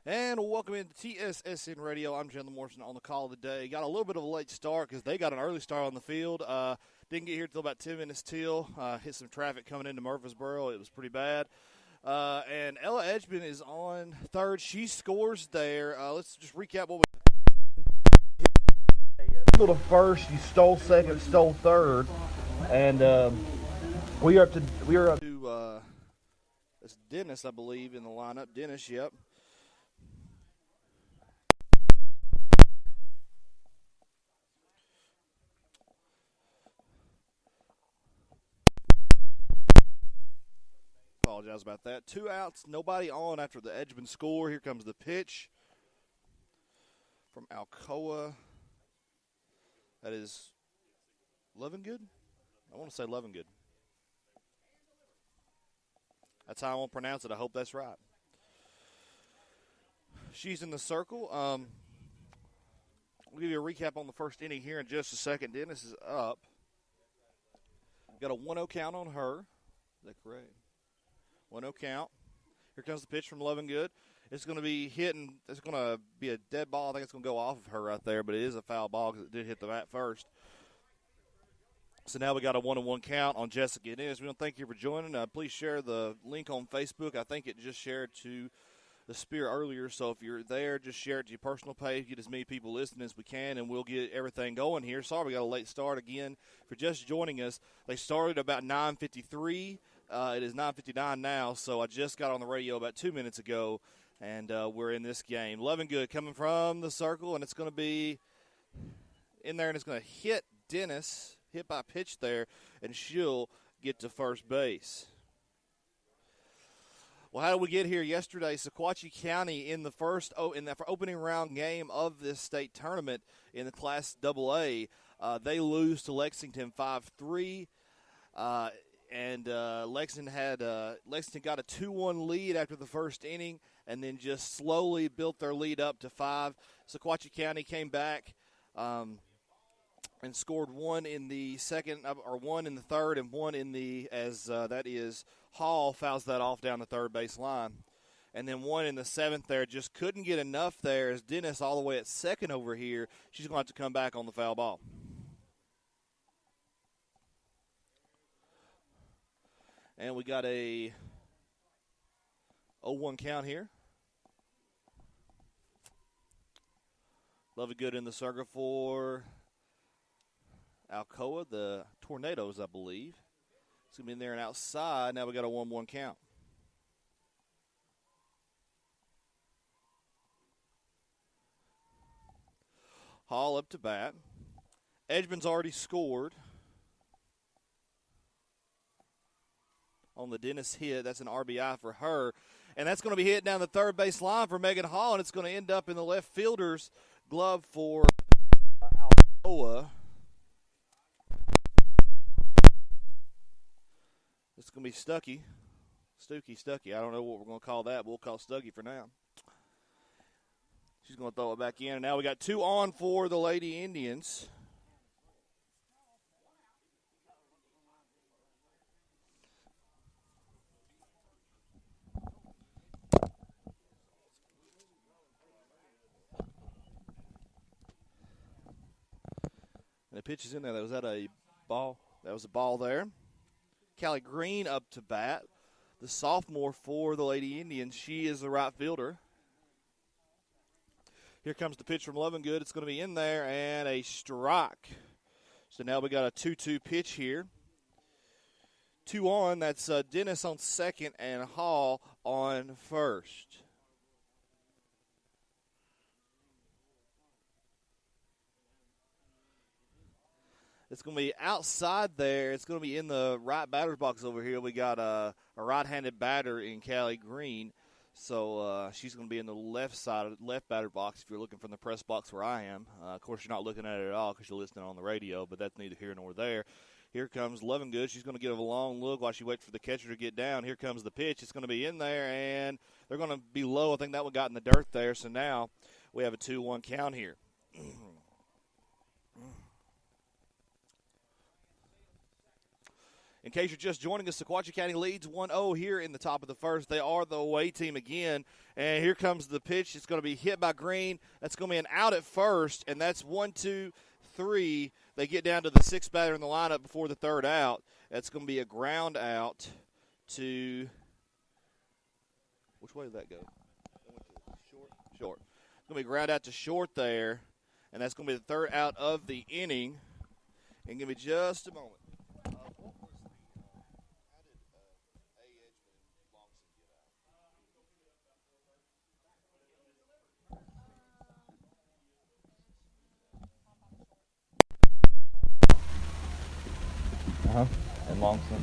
And welcome into TSSN Radio. I'm Jen Morrison on the call today. Got a little bit of a late start because they got an early start on the field. Didn't get here till about 10 minutes till. Hit some traffic coming into Murfreesboro. It was pretty bad. And Ella Edgman is on third. She scores there. Let's just recap what we single to first. You stole second, stole third, and we are up to it's Dennis, I believe, in the lineup. Dennis, yep. Apologize about that. 2 outs, nobody on after the Edgman score. Here comes the pitch from Alcoa. That is Levingood? I want to say Levingood. That's how I want to pronounce it. I hope that's right. She's in the circle. We'll give you a recap on the first inning here in just a second. Dennis is up. Got a 1-0 count on her. Is that correct? 1-0 count. Here comes the pitch from Levingood. It's going to be hitting. It's going to be a dead ball. I think it's going to go off of her right there, but it is a foul ball because it did hit the bat first. So now we got a 1-1 count on Jessica Dennis. We want to thank you for joining. Please share the link on Facebook. I think it just shared to the Spear earlier, so if you're there, just share it to your personal page. Get as many people listening as we can, and we'll get everything going here. Sorry we got a late start again. For just joining us, they started about 9:53. It is 9:59 now, so I just got on the radio about 2 minutes ago, and we're in this game. Levingood coming from the circle, and it's going to be in there, and it's going to hit Dennis, hit by pitch there, and she'll get to first base. Well, how did we get here yesterday? Sequatchie County in the opening round game of this state tournament in the Class AA, they lose to Lexington 5-3. And Lexington got a 2-1 lead after the first inning, and then just slowly built their lead up to 5. Sequatchie County came back and scored one in the second, or one in the third, and one in the that is Hall fouls that off down the third base line, and then one in the seventh there. Just couldn't get enough there as Dennis all the way at second over here. She's going to have to come back on the foul ball. And we got a 0-1 count here. Levingood in the circle for Alcoa, the Tornadoes, I believe. It's going to be in there and outside. Now we got a 1-1 count. Hall up to bat. Edgman's already scored on the Dennis hit. That's an RBI for her. And that's going to be hit down the third base line for Megan Hall, and it's going to end up in the left fielder's glove for Alcoa. It's going to be Stuckey. I don't know what we're going to call that. We'll call Stuckey for now. She's going to throw it back in. And now we got 2 on for the Lady Indians. And the pitch is in there. Was that a ball? That was a ball there. Callie Green up to bat, the sophomore for the Lady Indians. She is the right fielder. Here comes the pitch from Levingood. It's going to be in there and a strike. So now we got a 2-2 pitch here. 2 on. That's Dennis on second and Hall on first. It's going to be outside there. It's going to be in the right batter's box over here. We got a right-handed batter in Callie Green. So she's going to be in the left batter box if you're looking from the press box where I am. Of course, you're not looking at it at all because you're listening on the radio, but that's neither here nor there. Here comes Levingood. She's going to give a long look while she waits for the catcher to get down. Here comes the pitch. It's going to be in there, and they're going to be low. I think that one got in the dirt there. So now we have a 2-1 count here. In case you're just joining us, Sequatchie County leads 1-0 here in the top of the first. They are the away team again. And here comes the pitch. It's going to be hit by Green. That's going to be an out at first, and that's 1, 2, 3. They get down to the sixth batter in the lineup before the third out. That's going to be a ground out to – which way did that go? Short. It's going to be ground out to short there, and that's going to be the third out of the inning. And give me just a moment. And Longson.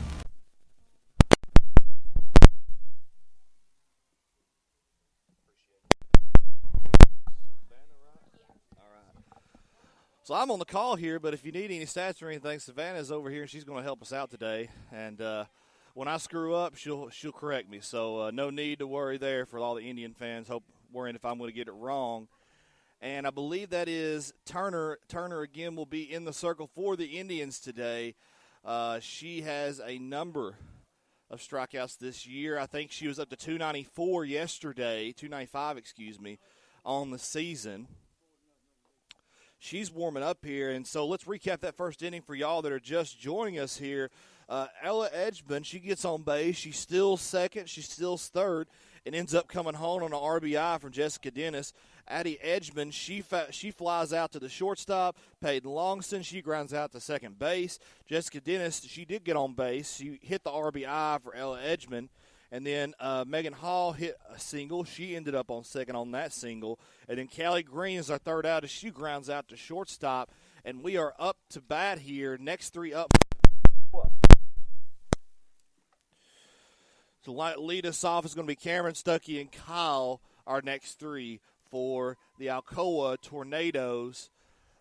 So I'm on the call here, but if you need any stats or anything, Savannah's over here, and she's going to help us out today. And when I screw up, she'll correct me. So no need to worry there for all the Indian fans worrying if I'm going to get it wrong. And I believe that is Turner. Turner, again, will be in the circle for the Indians today. She has a number of strikeouts this year. I think she was up to 294 yesterday, 295, on the season. She's warming up here, and so let's recap that first inning for y'all that are just joining us here. Ella Edgman, she gets on base. She's still second. She's still third, and ends up coming home on an RBI from Jessica Dennis. Addie Edgman, she flies out to the shortstop. Peyton Longston, she grounds out to second base. Jessica Dennis, she did get on base. She hit the RBI for Ella Edgman. And then Megan Hall hit a single. She ended up on second on that single. And then Callie Green is our third out as she grounds out to shortstop. And we are up to bat here. Next three up. To lead us off is going to be Cameron, Stuckey, and Kyle, our next three for the Alcoa Tornadoes.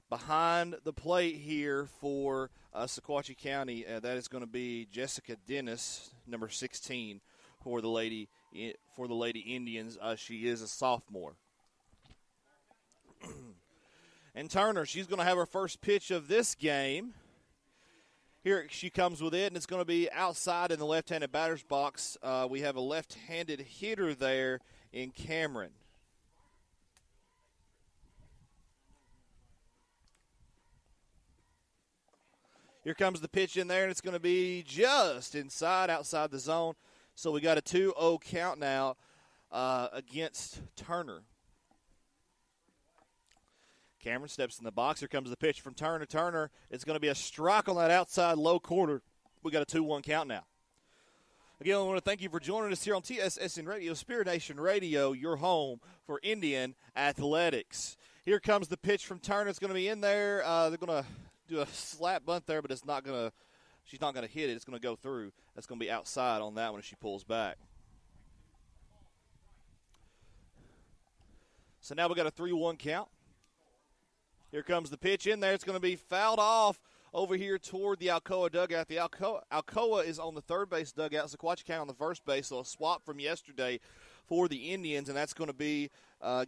Behind the plate here for Sequatchie County, that is going to be Jessica Dennis, number 16. For the Lady Indians. She is a sophomore. And Turner, she's going to have her first pitch of this game. Here she comes with it, and it's going to be outside in the left-handed batter's box. We have a left-handed hitter there in Cameron. Here comes the pitch in there, and it's going to be just outside the zone. So we got a 2-0 count now against Turner. Cameron steps in the box. Here comes the pitch from Turner. Turner, it's going to be a strike on that outside low corner. We got a 2-1 count now. Again, I want to thank you for joining us here on TSSN Radio, Spirit Nation Radio, your home for Indian athletics. Here comes the pitch from Turner. It's going to be in there. They're going to do a slap bunt there, but it's not going to. She's not going to hit it. It's going to go through. That's going to be outside on that one as she pulls back. So now we got a 3-1 count. Here comes the pitch in there. It's going to be fouled off over here toward the Alcoa dugout. The Alcoa is on the third base dugout. Sequatchie County on the first base. So a swap from yesterday for the Indians, and that's going to be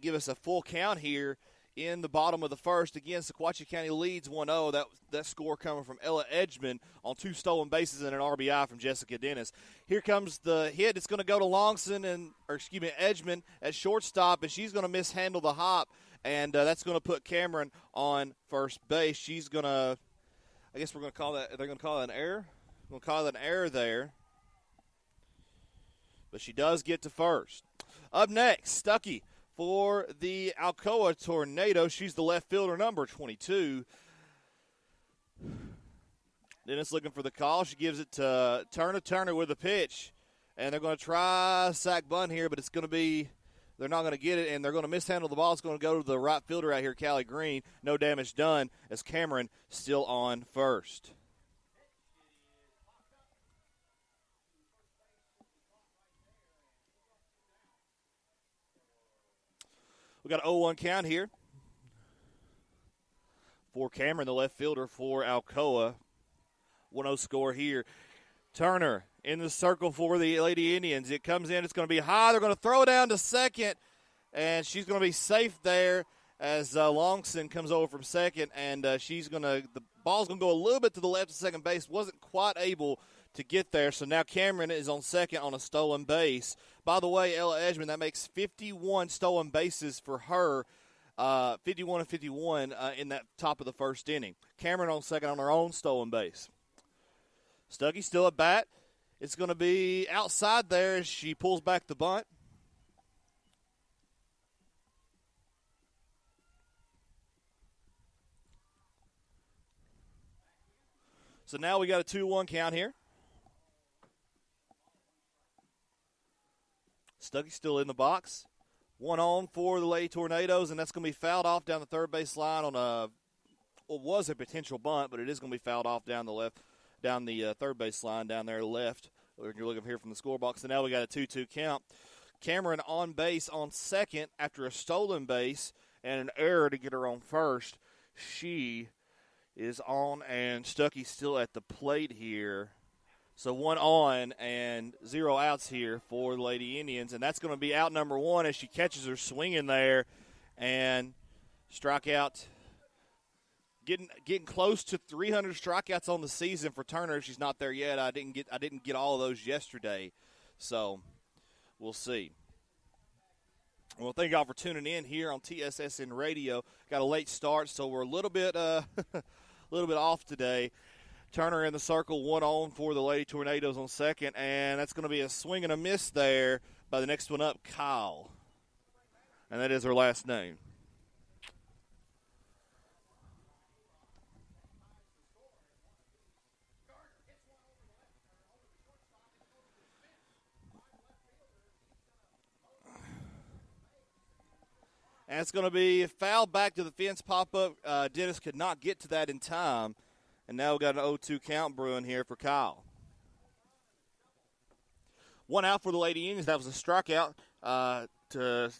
give us a full count here in the bottom of the first. Again, Sequatchie County leads 1-0. That score coming from Ella Edgman on 2 stolen bases and an RBI from Jessica Dennis. Here comes the hit. It's going to go to Edgman at shortstop, and she's going to mishandle the hop, and that's going to put Cameron on first base. She's going to, I guess we're going to call that, they're going to call it an error. We're going to call it an error there. But she does get to first. Up next, Stuckey for the Alcoa Tornado. She's the left fielder, number 22. Dennis looking for the call. She gives it to Turner. Turner with a pitch. And they're going to try sack bunt here, but it's going to be, they're not going to get it, and they're going to mishandle the ball. It's going to go to the right fielder out here, Callie Green. No damage done as Cameron still on first. We got an 0-1 count here for Cameron, the left fielder for Alcoa. 1-0 score here. Turner in the circle for the Lady Indians. It comes in. It's going to be high. They're going to throw it down to second, and she's going to be safe there as Longson comes over from second, and the ball's going to go a little bit to the left of second base. Wasn't quite able to get there. So now Cameron is on second on a stolen base. By the way, Ella Edgman, that makes 51 stolen bases for her, 51 and 51 in that top of the first inning. Cameron on second on her own stolen base. Stuckey still at bat. It's going to be outside there as she pulls back the bunt. So now we got a 2-1 count here. Stuckey's still in the box. 1 on for the Lady Tornadoes, and that's going to be fouled off down the third base line on was a potential bunt, but it is going to be fouled off down the third base line down there left. You're looking here from the score box. So now we got a 2-2 count. Cameron on base on second after a stolen base and an error to get her on first. She is on, and Stuckey's still at the plate here. So 1 on and 0 outs here for the Lady Indians, and that's going to be out number 1 as she catches her swinging there and strikeout. Getting close to 300 strikeouts on the season for Turner. She's not there yet. I didn't get all of those yesterday, so we'll see. Well, thank y'all for tuning in here on TSSN Radio. Got a late start, so we're a little bit off today. Turner in the circle, 1 on for the Lady Tornadoes on second, and that's going to be a swing and a miss there by the next one up, Kyle, and that is her last name. And it's going to be fouled back to the fence pop-up. Dennis could not get to that in time. And now we've got an 0-2 count brewing here for Kyle. 1 out for the Lady Indians. That was a strikeout to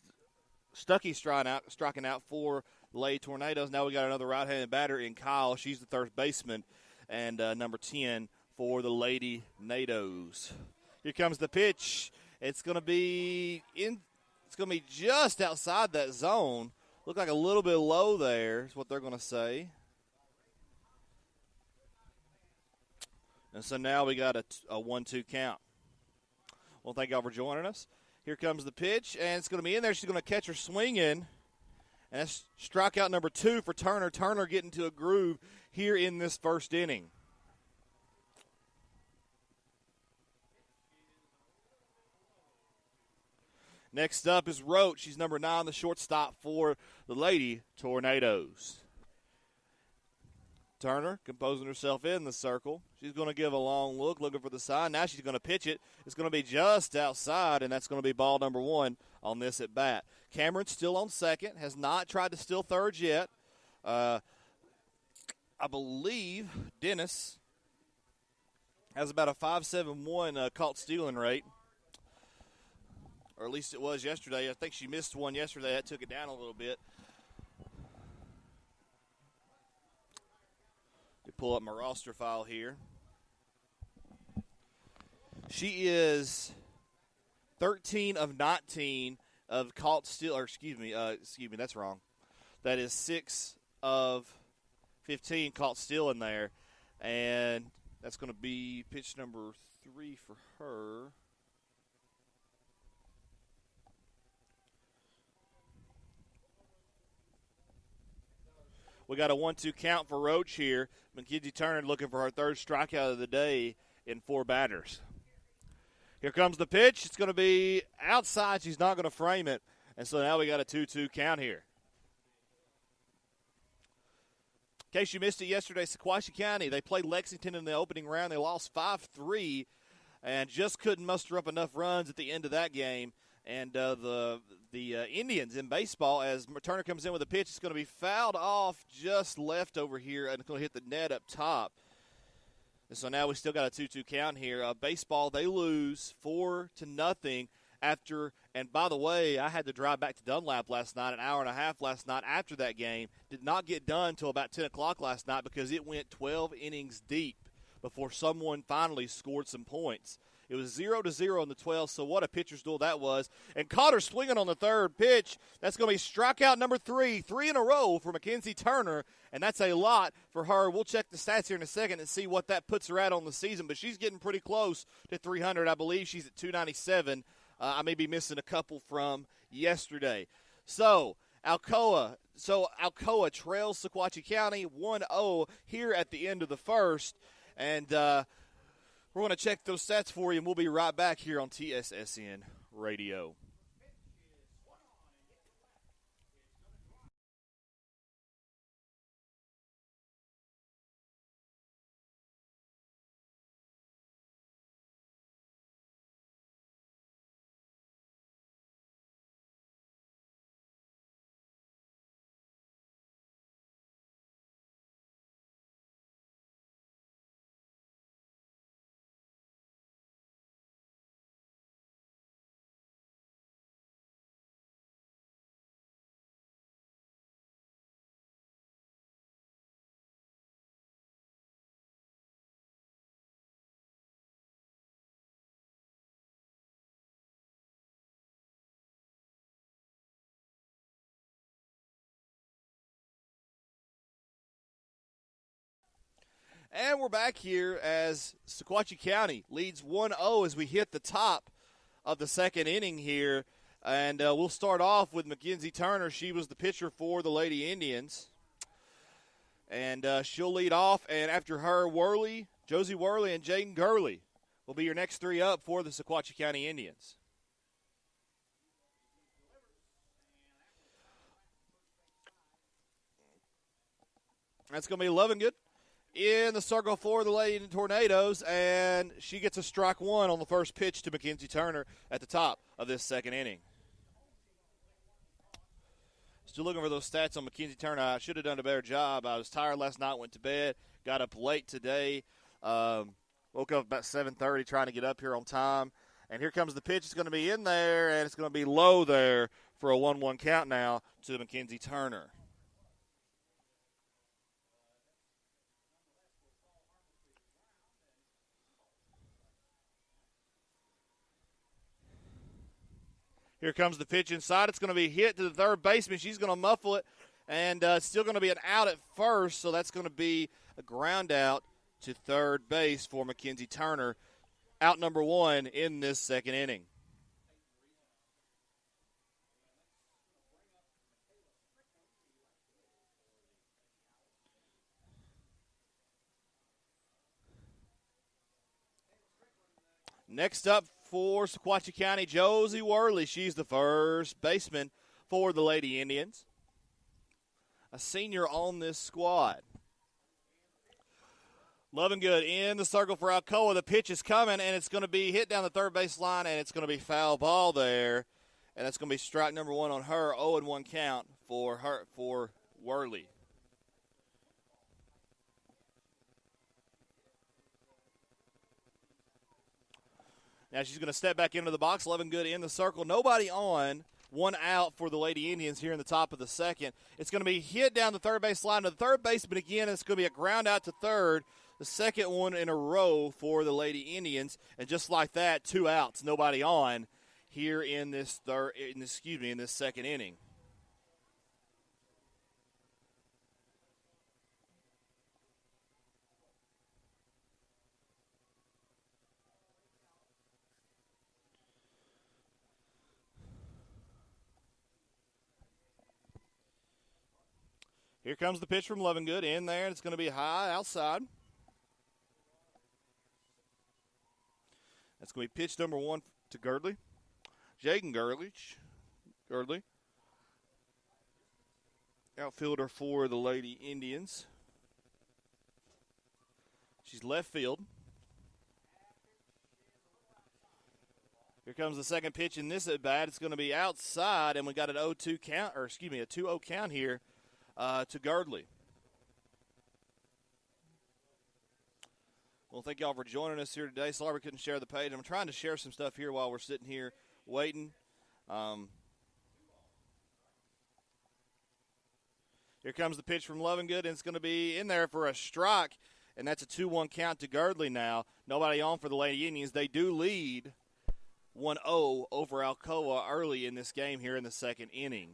Stuckey striking out for the Lady Tornadoes. Now we got another right-handed batter in Kyle. She's the third baseman. And number 10 for the Lady Nados. Here comes the pitch. It's going to be It's going to be just outside that zone. Look like a little bit low there is what they're going to say. And so now we got a 1-2 count. Well, thank y'all for joining us. Here comes the pitch, and it's going to be in there. She's going to catch her swinging. And that's strikeout number 2 for Turner. Turner getting to a groove here in this first inning. Next up is Roach. She's number 9, the shortstop for the Lady Tornadoes. Turner composing herself in the circle. She's going to give a long look, looking for the sign. Now she's going to pitch it. It's going to be just outside, and that's going to be ball number 1 on this at bat. Cameron's still on second, has not tried to steal third yet. I believe Dennis has about a 5.71 caught stealing rate. Or at least it was yesterday. I think she missed one yesterday. That took it down a little bit. Pull up my roster file here. She is 13 of 19 of caught steal, or excuse me, that's wrong. That is 6 of 15 caught steal in there, and that's going to be pitch number 3 for her. We got a 1-2 count for Roach here. McKenzie Turner looking for her third strikeout of the day in 4 batters. Here comes the pitch. It's going to be outside. She's not going to frame it. And so now we got a 2-2 count here. In case you missed it yesterday, Sequatchie County, they played Lexington in the opening round. They lost 5-3 and just couldn't muster up enough runs at the end of that game. And the Indians in baseball, as Turner comes in with a pitch, it's going to be fouled off just left over here, and it's going to hit the net up top. And so now we still got a 2-2 count here. Baseball, they lose 4-0 after, and by the way, I had to drive back to Dunlap last night, an hour and a half last night after that game. Did not get done until about 10 o'clock last night because it went 12 innings deep before someone finally scored some points. It was 0-0 in the 12th, so what a pitcher's duel that was. And Cotter swinging on the third pitch. That's going to be strikeout number 3 in a row for Mackenzie Turner, and that's a lot for her. We'll check the stats here in a second and see what that puts her at on the season, but she's getting pretty close to 300. I believe she's at 297. I may be missing a couple from yesterday. So Alcoa trails Sequatchie County 1-0 here at the end of the first. And we're going to check those stats for you, and we'll be right back here on TSSN Radio. And we're back here as Sequatchie County leads 1-0 as we hit the top of the second inning here. And we'll start off with Mackenzie Turner. She was the pitcher for the Lady Indians. And she'll lead off. And after her, Josie Worley, and Jaden Gurley will be your next 3 up for the Sequatchie County Indians. That's going to be Lovingood in the circle for the Lady Tornadoes, and she gets a strike 1 on the first pitch to Mackenzie Turner at the top of this second inning. Still looking for those stats on Mackenzie Turner. I should have done a better job. I was tired last night, went to bed, got up late today, woke up about 7:30 trying to get up here on time. And here comes the pitch. It's going to be in there, and it's going to be low there for a 1-1 count now to Mackenzie Turner. Here comes the pitch inside. It's going to be hit to the third baseman. She's going to muffle it, and it's still going to be an out at first, so that's going to be a ground out to third base for Mackenzie Turner. Out number 1 in this second inning. Next up for Sequatchie County, Josie Worley. She's the first baseman for the Lady Indians. A senior on this squad. Lovingood in the circle for Alcoa. The pitch is coming, and it's going to be hit down the third base line, and it's going to be foul ball there. And that's going to be strike number 1 on her. 0-1 count for Worley. Now she's going to step back into the box. Lovingood in the circle. Nobody on. 1 out for the Lady Indians here in the top of the second. It's going to be hit down the third base line to the third baseman again. It's going to be a ground out to third. The second one in a row for the Lady Indians. And just like that, 2 outs. Nobody on here in this second inning. Here comes the pitch from Lovingood in there, and it's going to be high outside. That's going to be pitch number 1 to Gurley. Jaden Gurley. Outfielder for the Lady Indians. She's left field. Here comes the second pitch in this at bat. It's going to be outside, and we got an 0-2 count, a 2-0 count here. To Gardley. Well, thank y'all for joining us here today. Sorry we couldn't share the page. I'm trying to share some stuff here while we're sitting here waiting. Here comes the pitch from Lovingood, and it's going to be in there for a strike. and that's a 2-1 count to Girdley now. Nobody on for the Lady Indians. They do lead 1-0 over Alcoa early in this game here in the second inning.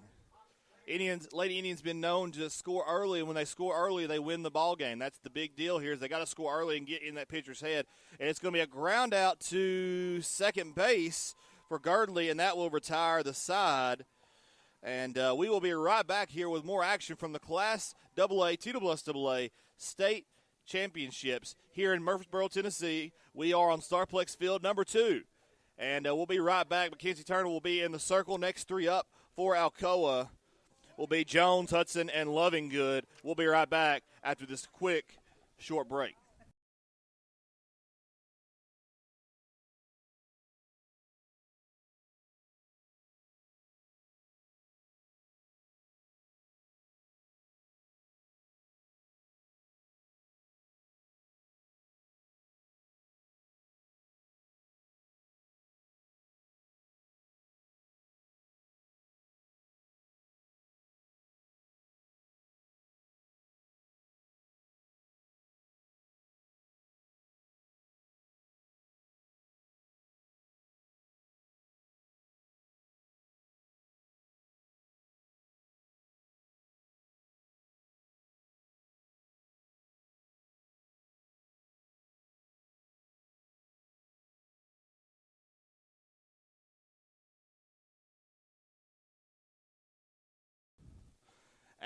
Lady Indians been known to score early, and when they score early, they win the ball game. That's the big deal here is they got to score early and get in that pitcher's head. And it's going to be a ground out to second base for Girdley, and that will retire the side. And we will be right back here with more action from the Class AA, TSSAA State Championships here in Murfreesboro, Tennessee. We are on Starplex Field number 2. And we'll be right back. Mackenzie Turner will be in the circle. Next 3 up for Alcoa will be Jones, Hudson, and Lovingood. We'll be right back after this quick, short break.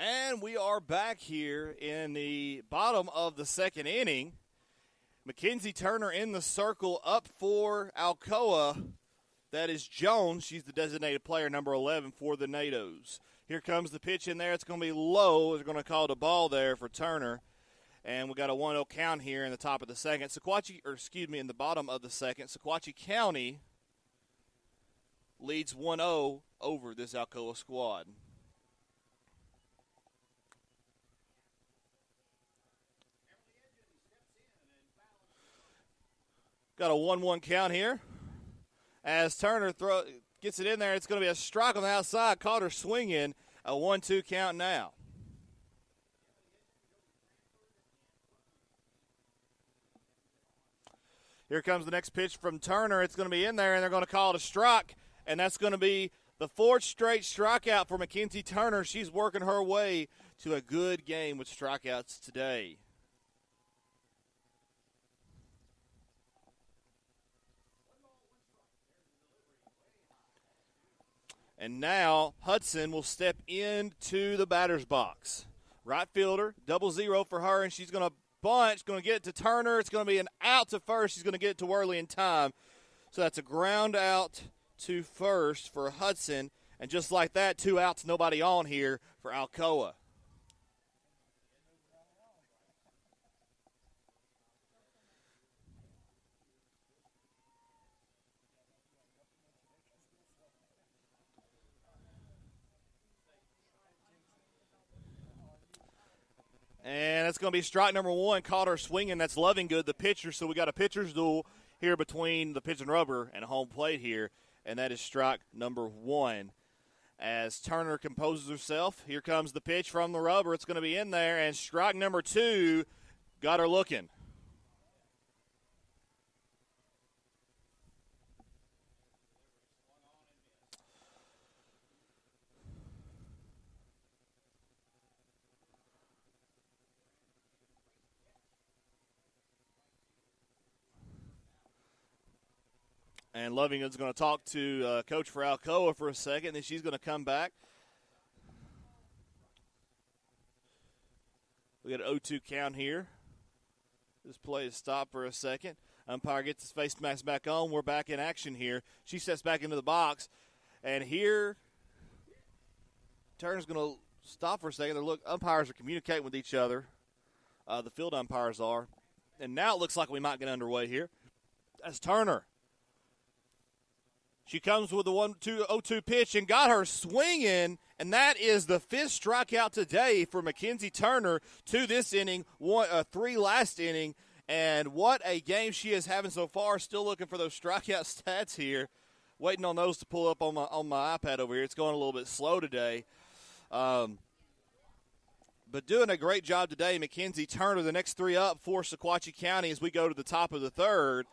And we are back here in the bottom of the second inning. Mackenzie Turner in the circle up for Alcoa. That is Jones. She's the designated player, number 11 for the NATOs. Here comes the pitch in there. It's going to be low. They're going to call it a ball there for Turner. And we got a 1-0 count here in the top of the second. In the bottom of the second. Sequatchie County leads 1-0 over this Alcoa squad. Got a 1-1 count here. As Turner gets it in there, it's going to be a strike on the outside. Caught her swinging. A 1-2 count now. Here comes the next pitch from Turner. It's going to be in there, and they're going to call it a strike. And that's going to be the 4th straight strikeout for Mackenzie Turner. She's working her way to a good game with strikeouts today. And now Hudson will step into the batter's box. Right fielder, 0-0 for her, and she's going to bunt. Going to get it to Turner. It's going to be an out to first. She's going to get it to Worley in time. So that's a ground out to first for Hudson. And just like that, 2 outs, nobody on here for Alcoa. And that's going to be strike number 1. Caught her swinging. That's Lovingood, the pitcher. So we got a pitcher's duel here between the pitch and rubber and home plate here. And that is strike number 1. As Turner composes herself, here comes the pitch from the rubber. It's going to be in there. And strike number 2 got her looking. And Lovingood's going to talk to coach for Alcoa for a second, then she's going to come back. We got an 0-2 count here. This play is stopped for a second. Umpire gets his face mask back on. We're back in action here. She steps back into the box. And here, Turner's going to stop for a second. Look, umpires are communicating with each other. The field umpires are. And now it looks like we might get underway here. That's Turner. She comes with the 1-2-0-2 pitch and got her swinging, and that is the 5th strikeout today for Mackenzie Turner. 2 this inning, 3 last inning, and what a game she is having so far. Still looking for those strikeout stats here. Waiting on those to pull up on my iPad over here. It's going a little bit slow today. But But doing a great job today, Mackenzie Turner, the next three up for Sequatchie County as we go to the top of the third.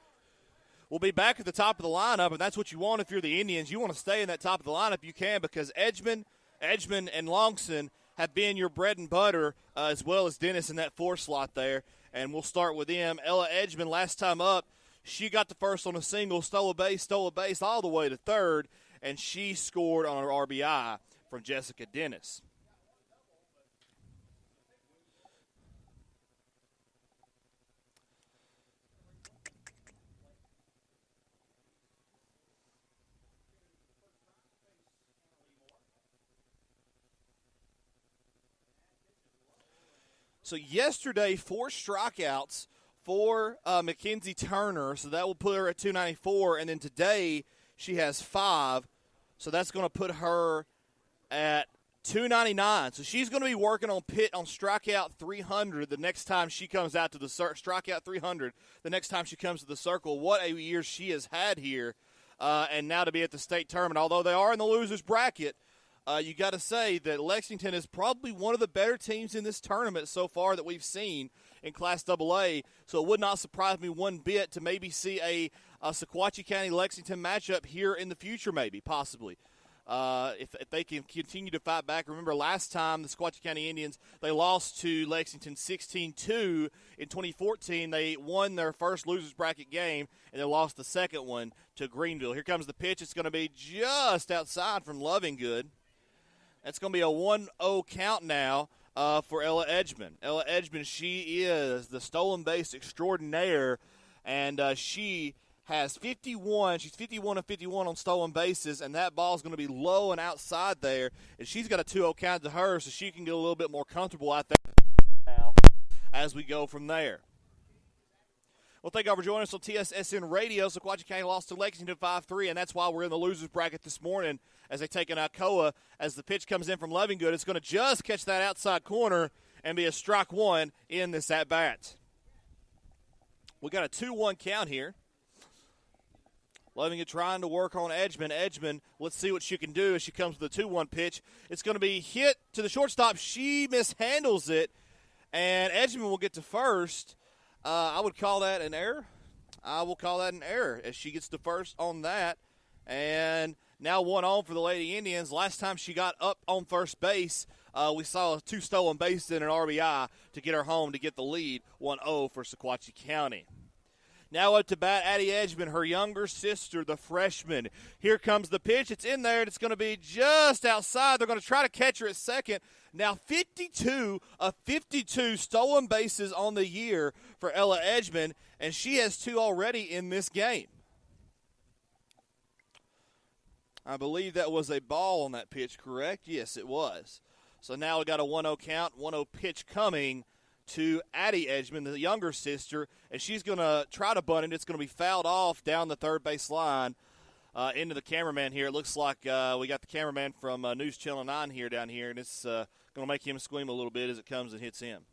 We'll be back at the top of the lineup, and that's what you want if you're the Indians. You want to stay in that top of the lineup you can, because Edgman, and Longson have been your bread and butter, as well as Dennis in that 4 slot there. And we'll start with them. Ella Edgman, last time up, she got the first on a single, stole a base all the way to third, and she scored on her RBI from Jessica Dennis. So yesterday, 4 strikeouts for Mackenzie Turner, so that will put her at 294. And then today, she has 5, so that's going to put her at 299. So she's going to be working on strikeout 300 the next time she comes out to the strikeout 300 the next time she comes to the circle. What a year she has had here, and now to be at the state tournament. Although they are in the losers bracket, you got to say that Lexington is probably one of the better teams in this tournament so far that we've seen in Class AA. So it would not surprise me one bit to maybe see a Sequatchie County-Lexington matchup here in the future, maybe, possibly. If they can continue to fight back. Remember last time the Sequatchie County Indians, they lost to Lexington 16-2 in 2014. They won their first losers bracket game, and they lost the second one to Greenville. Here comes the pitch. It's going to be just outside from Lovingood. That's going to be a 1-0 count now for Ella Edgman. Ella Edgman, she is the stolen base extraordinaire, and she has 51. She's 51 of 51 on stolen bases, and that ball's going to be low and outside there. And she's got a 2-0 count to her, so she can get a little bit more comfortable out there now as we go from there. Well, thank you all for joining us on TSSN Radio. Sequatchie County lost to Lexington 5-3, and that's why we're in the losers bracket this morning as they take an Alcoa. As the pitch comes in from Lovingood, it's going to just catch that outside corner and be a strike 1 in this at-bat. We got a 2-1 count here. Lovingood trying to work on Edgman. Edgman, let's see what she can do as she comes with a 2-1 pitch. It's going to be hit to the shortstop. She mishandles it, and Edgman will get to first. I would call that an error. I will call that an error as she gets to first on that. And now 1-0 for the Lady Indians. Last time she got up on first base, we saw 2 stolen bases and an RBI to get her home to get the lead. 1-0 for Sequatchie County. Now up to bat, Addie Edgman, her younger sister, the freshman. Here comes the pitch. It's in there, and it's going to be just outside. They're going to try to catch her at second. Now 52 of 52 stolen bases on the year for Ella Edgman, and she has 2 already in this game. I believe that was a ball on that pitch, correct? Yes, it was. So now we got a 1-0 count, 1-0 pitch coming to Addie Edgman, the younger sister, and she's going to try to bunt it. It's going to be fouled off down the third base line into the cameraman here. It looks like we got the cameraman from News Channel 9 here down here, and it's going to make him squeam a little bit as it comes and hits him.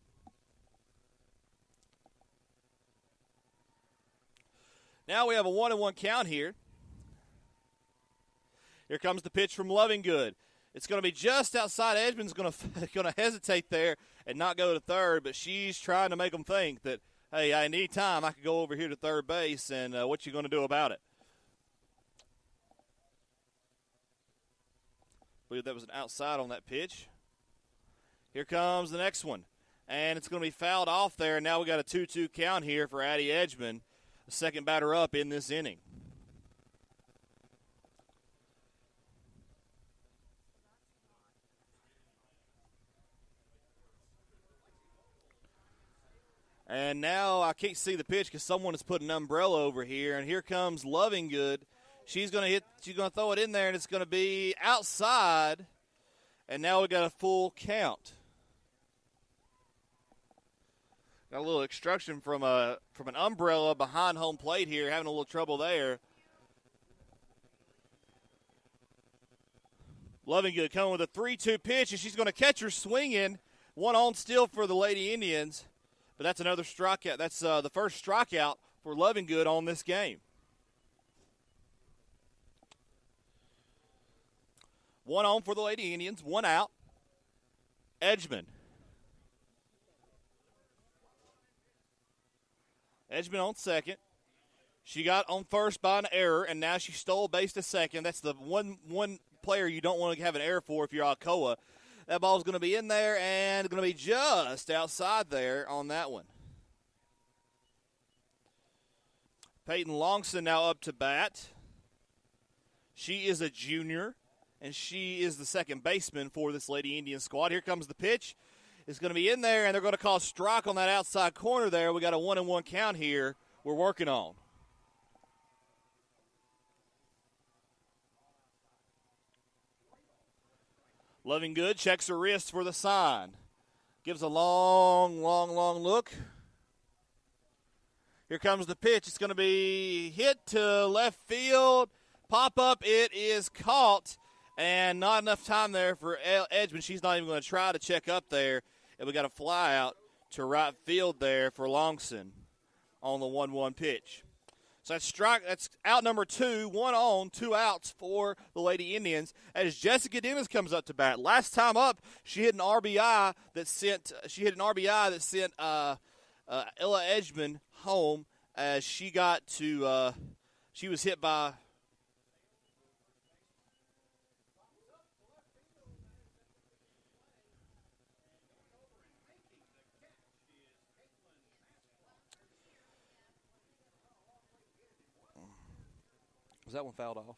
Now we have a 1-1 count here. Here comes the pitch from Lovingood. It's going to be just outside. Edgman's going to hesitate there and not go to third, but she's trying to make them think that, hey, I need time. I could go over here to third base, and what you going to do about it? I believe that was an outside on that pitch. Here comes the next one, and it's going to be fouled off there. Now we got a 2-2 count here for Addie Edgman, the second batter up in this inning. And now I can't see the pitch because someone has put an umbrella over here. And here comes Lovingood. She's going to throw it in there, and it's going to be outside. And now we got a full count. Got a little obstruction from an umbrella behind home plate here, having a little trouble there. Lovingood coming with a 3-2 pitch, and she's going to catch her swinging. 1 on still for the Lady Indians. But that's another strikeout. That's the first strikeout for Lovingood on this game. 1 on for the Lady Indians, 1 out. Edgman Edgman on second. She got on first by an error, and now she stole base to second. That's the one player you don't want to have an error for if you're Alcoa. That ball's going to be in there and going to be just outside there on that one. Peyton Longson now up to bat. She is a junior, and she is the second baseman for this Lady Indian squad. Here comes the pitch. It's going to be in there, and they're going to call a strike on that outside corner there. We got a 1-1 count here we're working on. Loving Good checks her wrist for the sign. Gives a long look. Here comes the pitch. It's going to be hit to left field. Pop up. It is caught. And not enough time there for Edgman. She's not even going to try to check up there. And we got a fly out to right field there for Longson on the 1-1 pitch. So that's out number 2, 1 on, 2 outs for the Lady Indians as Jessica Dennis comes up to bat. Last time up, she hit an RBI that sent Ella Edgman home as she got to she was hit by that one fouled off.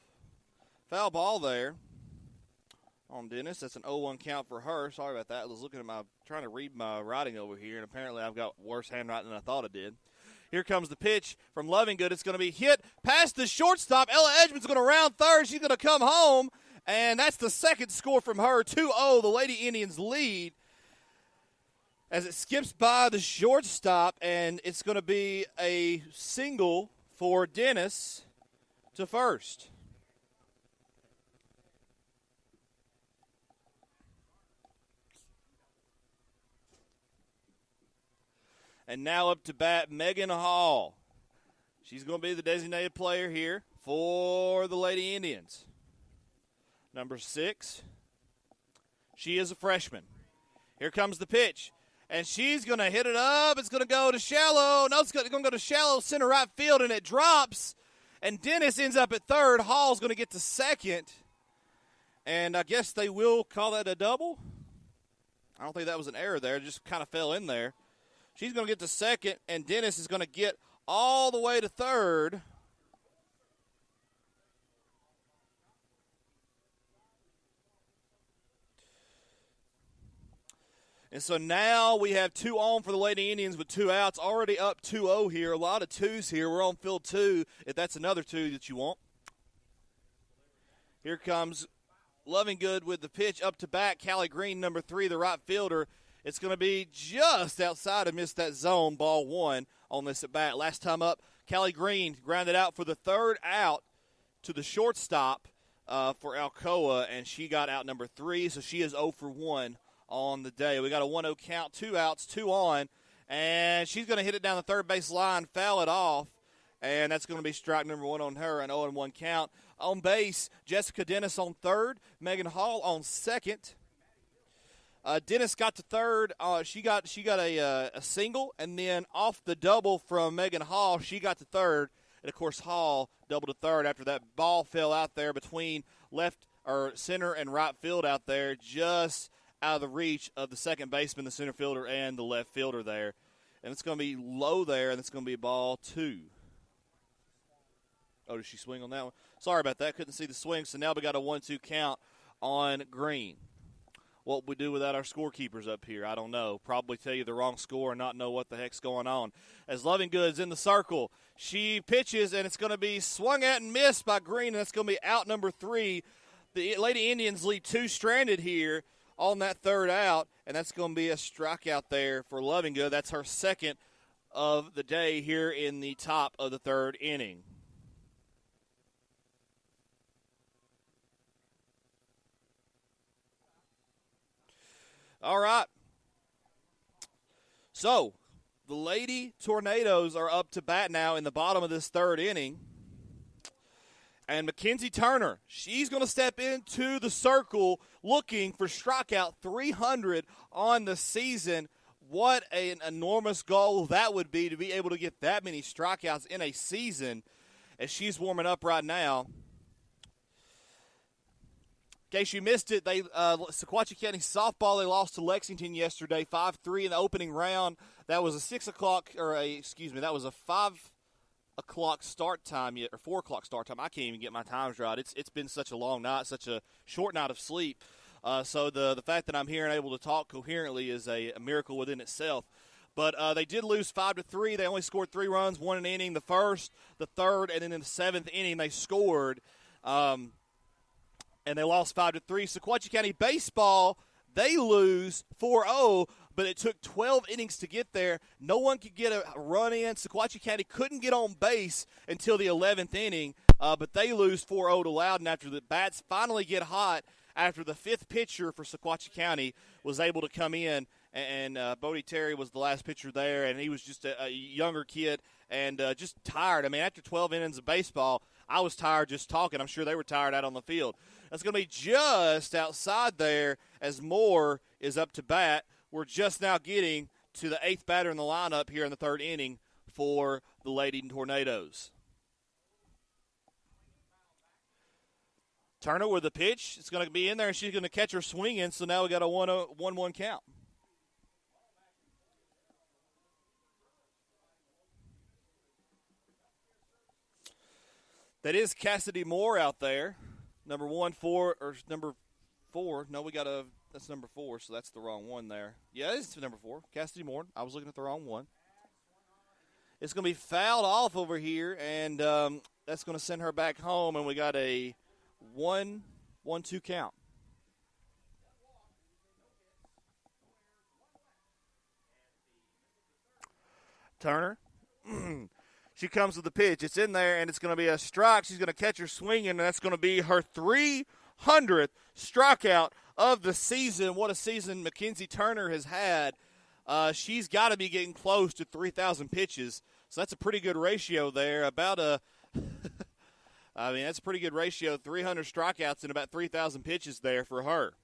Foul ball there on Dennis. That's an 0-1 count for her. Sorry about that. I was trying to read my writing over here, and apparently I've got worse handwriting than I thought I did. Here comes the pitch from Loving Good. It's going to be hit past the shortstop. Ella Edgman's going to round third. She's going to come home, and that's the second score from her. 2-0, the Lady Indians lead as it skips by the shortstop, and it's going to be a single for Dennis to first. And now up to bat, Megan Hall. She's going to be the designated player here for the Lady Indians. Number 6. She is a freshman. Here comes the pitch. And she's going to hit it up. It's going to go to shallow. No, it's going to go to shallow center right field, and it drops. And Dennis ends up at third. Hall's going to get to second. And I guess they will call that a double. I don't think that was an error there. It just kind of fell in there. She's going to get to second, and Dennis is going to get all the way to third. And so now we have 2 on for the Lady Indians with 2 outs. Already up 2-0 here. A lot of 2s here. We're on field 2, if that's another 2 that you want. Here comes Loving Good with the pitch up to bat. Callie Green, number 3, the right fielder. It's going to be just outside of missed that zone, ball 1 on this at bat. Last time up, Callie Green grounded out for the 3rd out to the shortstop for Alcoa, and she got out number 3, so she is 0 for 1 on the day. We got a 1-0 count, 2 outs, 2 on, and she's going to hit it down the third base line, foul it off, and that's going to be strike number 1 on her, an 0-1 count. On base, Jessica Dennis on third, Megan Hall on second. Dennis got to third. She got a single, and then off the double from Megan Hall, she got to third. And, of course, Hall doubled to third after that ball fell out there between center and right field out there, just out of the reach of the second baseman, the center fielder, and the left fielder there. And it's going to be low there, and it's going to be ball 2. Oh, did she swing on that one? Sorry about that. Couldn't see the swing. So now we got a 1-2 count on Green. What we do without our scorekeepers up here, I don't know. Probably tell you the wrong score and not know what the heck's going on. As Loving Good's in the circle, she pitches, and it's going to be swung at and missed by Green, and that's going to be out number 3. The Lady Indians leave 2 stranded here on that 3rd out, and that's going to be a strikeout there for Loving Good. That's her second of the day here in the top of the 3rd inning. All right. So, the Lady Tornadoes are up to bat now in the bottom of this 3rd inning. And Mackenzie Turner, she's going to step into the circle looking for strikeout 300 on the season. what an enormous goal that would be to be able to get that many strikeouts in a season as she's warming up right now. In case you missed it, Sequatchie County softball, they lost to Lexington yesterday, 5-3 in the opening round. That was a 5 o'clock start time yet, or 4 o'clock start time. I can't even get my times right. It's been such a long night, such a short night of sleep. So the fact that I'm here and able to talk coherently is a miracle within itself. But they did lose 5-3. They only scored 3 runs, 1 an inning, the first, the third, and then in the 7th inning they scored. And they lost 5-3. Sequatchie County baseball, they lose 4-0, but it took 12 innings to get there. No one could get a run in. Sequatchie County couldn't get on base until the 11th inning, but they lose 4-0 to Loudon after the bats finally get hot after the 5th pitcher for Sequatchie County was able to come in, and Bodie Terry was the last pitcher there, and he was just a younger kid and just tired. I mean, after 12 innings of baseball, I was tired just talking. I'm sure they were tired out on the field. That's going to be just outside there as Moore is up to bat. We're just now getting to the 8th batter in the lineup here in the 3rd inning for the Lady Tornadoes. Turner with the pitch. It's going to be in there, and she's going to catch her swinging, so now we got a 1-1 count. That is Cassidy Moore out there. Number 4. No, that's number 4, so that's the wrong one there. Yeah, it's number 4, Cassidy Moore. I was looking at the wrong one. It's going to be fouled off over here, and that's going to send her back home, and we got a 1-2 count. Turner. She comes with the pitch. It's in there, and it's going to be a strike. She's going to catch her swinging, and that's going to be her 300th strikeout of the season. What a season Mackenzie Turner has had. She's got to be getting close to 3,000 pitches, so that's a pretty good ratio there. That's a pretty good ratio, 300 strikeouts and about 3,000 pitches there for her.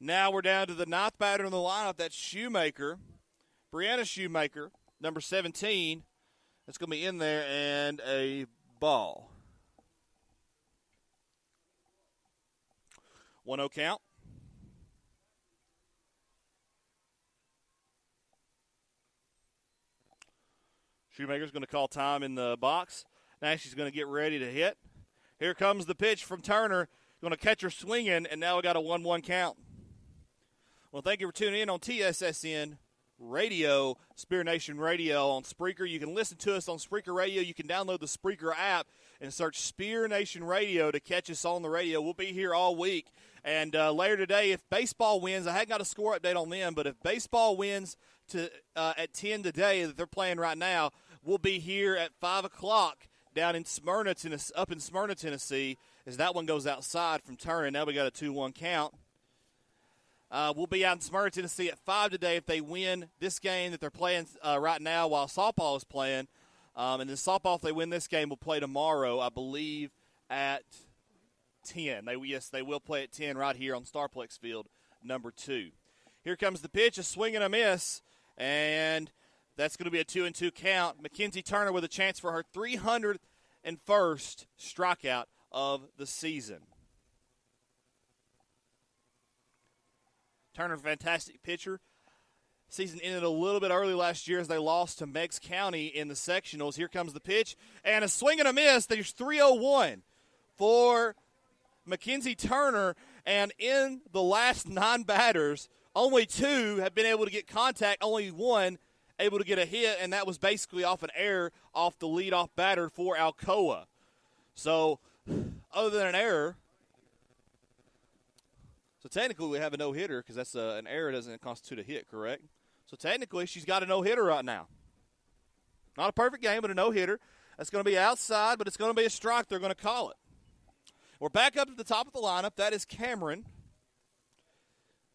Now we're down to the 9th batter in the lineup. That's Shoemaker, Brianna Shoemaker. Number 17, that's going to be in there, and a ball. 1-0 count. Shoemaker's going to call time in the box. Now she's going to get ready to hit. Here comes the pitch from Turner. Going to catch her swinging, and now we got a 1-1 count. Well, thank you for tuning in on TSSN Radio, Spear Nation Radio on Spreaker. You can listen to us on Spreaker Radio. You can download the Spreaker app and search Spear Nation Radio to catch us on the radio. We'll be here all week. And later today, if baseball wins, I haven't got a score update on them, but if baseball wins at 10 today that they're playing right now, we'll be here at 5 o'clock down in Smyrna, Tennessee, as that one goes outside from Turner. Now we got a 2-1 count. We'll be out in Smyrna, Tennessee at 5 today if they win this game that they're playing right now while softball is playing. And then softball, if they win this game, will play tomorrow, I believe, at 10. They will play at 10 right here on Starplex Field, number 2. Here comes the pitch, a swing and a miss, and that's going to be a 2-2 count. Mackenzie Turner with a chance for her 301st strikeout of the season. Turner, fantastic pitcher. Season ended a little bit early last year as they lost to Meigs County in the sectionals. Here comes the pitch, and a swing and a miss. There's 301 for Mackenzie Turner, and in the last 9 batters, only 2 have been able to get contact, only 1 able to get a hit, and that was basically off an error off the leadoff batter for Alcoa. So, other than an error, so technically we have a no-hitter because that's an error doesn't constitute a hit, correct? So technically she's got a no-hitter right now. Not a perfect game, but a no-hitter. That's going to be outside, but it's going to be a strike. They're going to call it. We're back up to the top of the lineup. That is Cameron.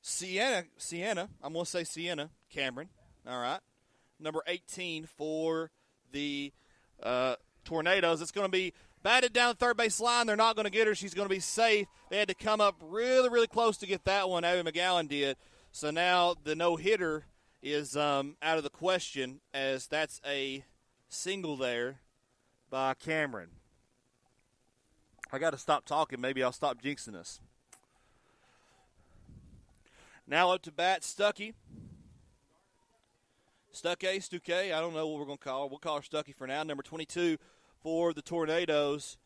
Sienna. I'm going to say Sienna. Cameron. All right. Number 18 for the Tornadoes. It's going to be batted down the third base line. They're not going to get her. She's going to be safe. They had to come up really, really close to get that one. Abby McGowan did. So now the no-hitter is out of the question, as that's a single there by Cameron. I got to stop talking. Maybe I'll stop jinxing us. Now up to bat, Stuckey. Stuckey, I don't know what we're going to call her. We'll call her Stuckey for now. Number 22 for the Tornadoes.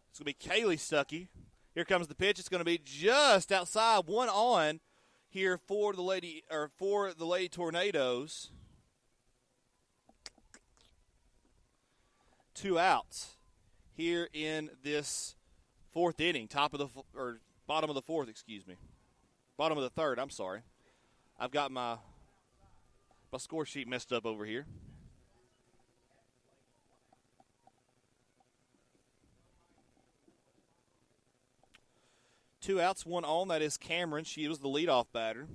It's going to be Kaylee Stuckey. Here comes the pitch. It's going to be just outside, one on here for the Lady Tornadoes. 2 outs here in this fourth inning, bottom of the fourth, bottom of the third. I'm sorry, I've got my score sheet messed up over here. Two outs, one on. That is Cameron. She was the leadoff batter.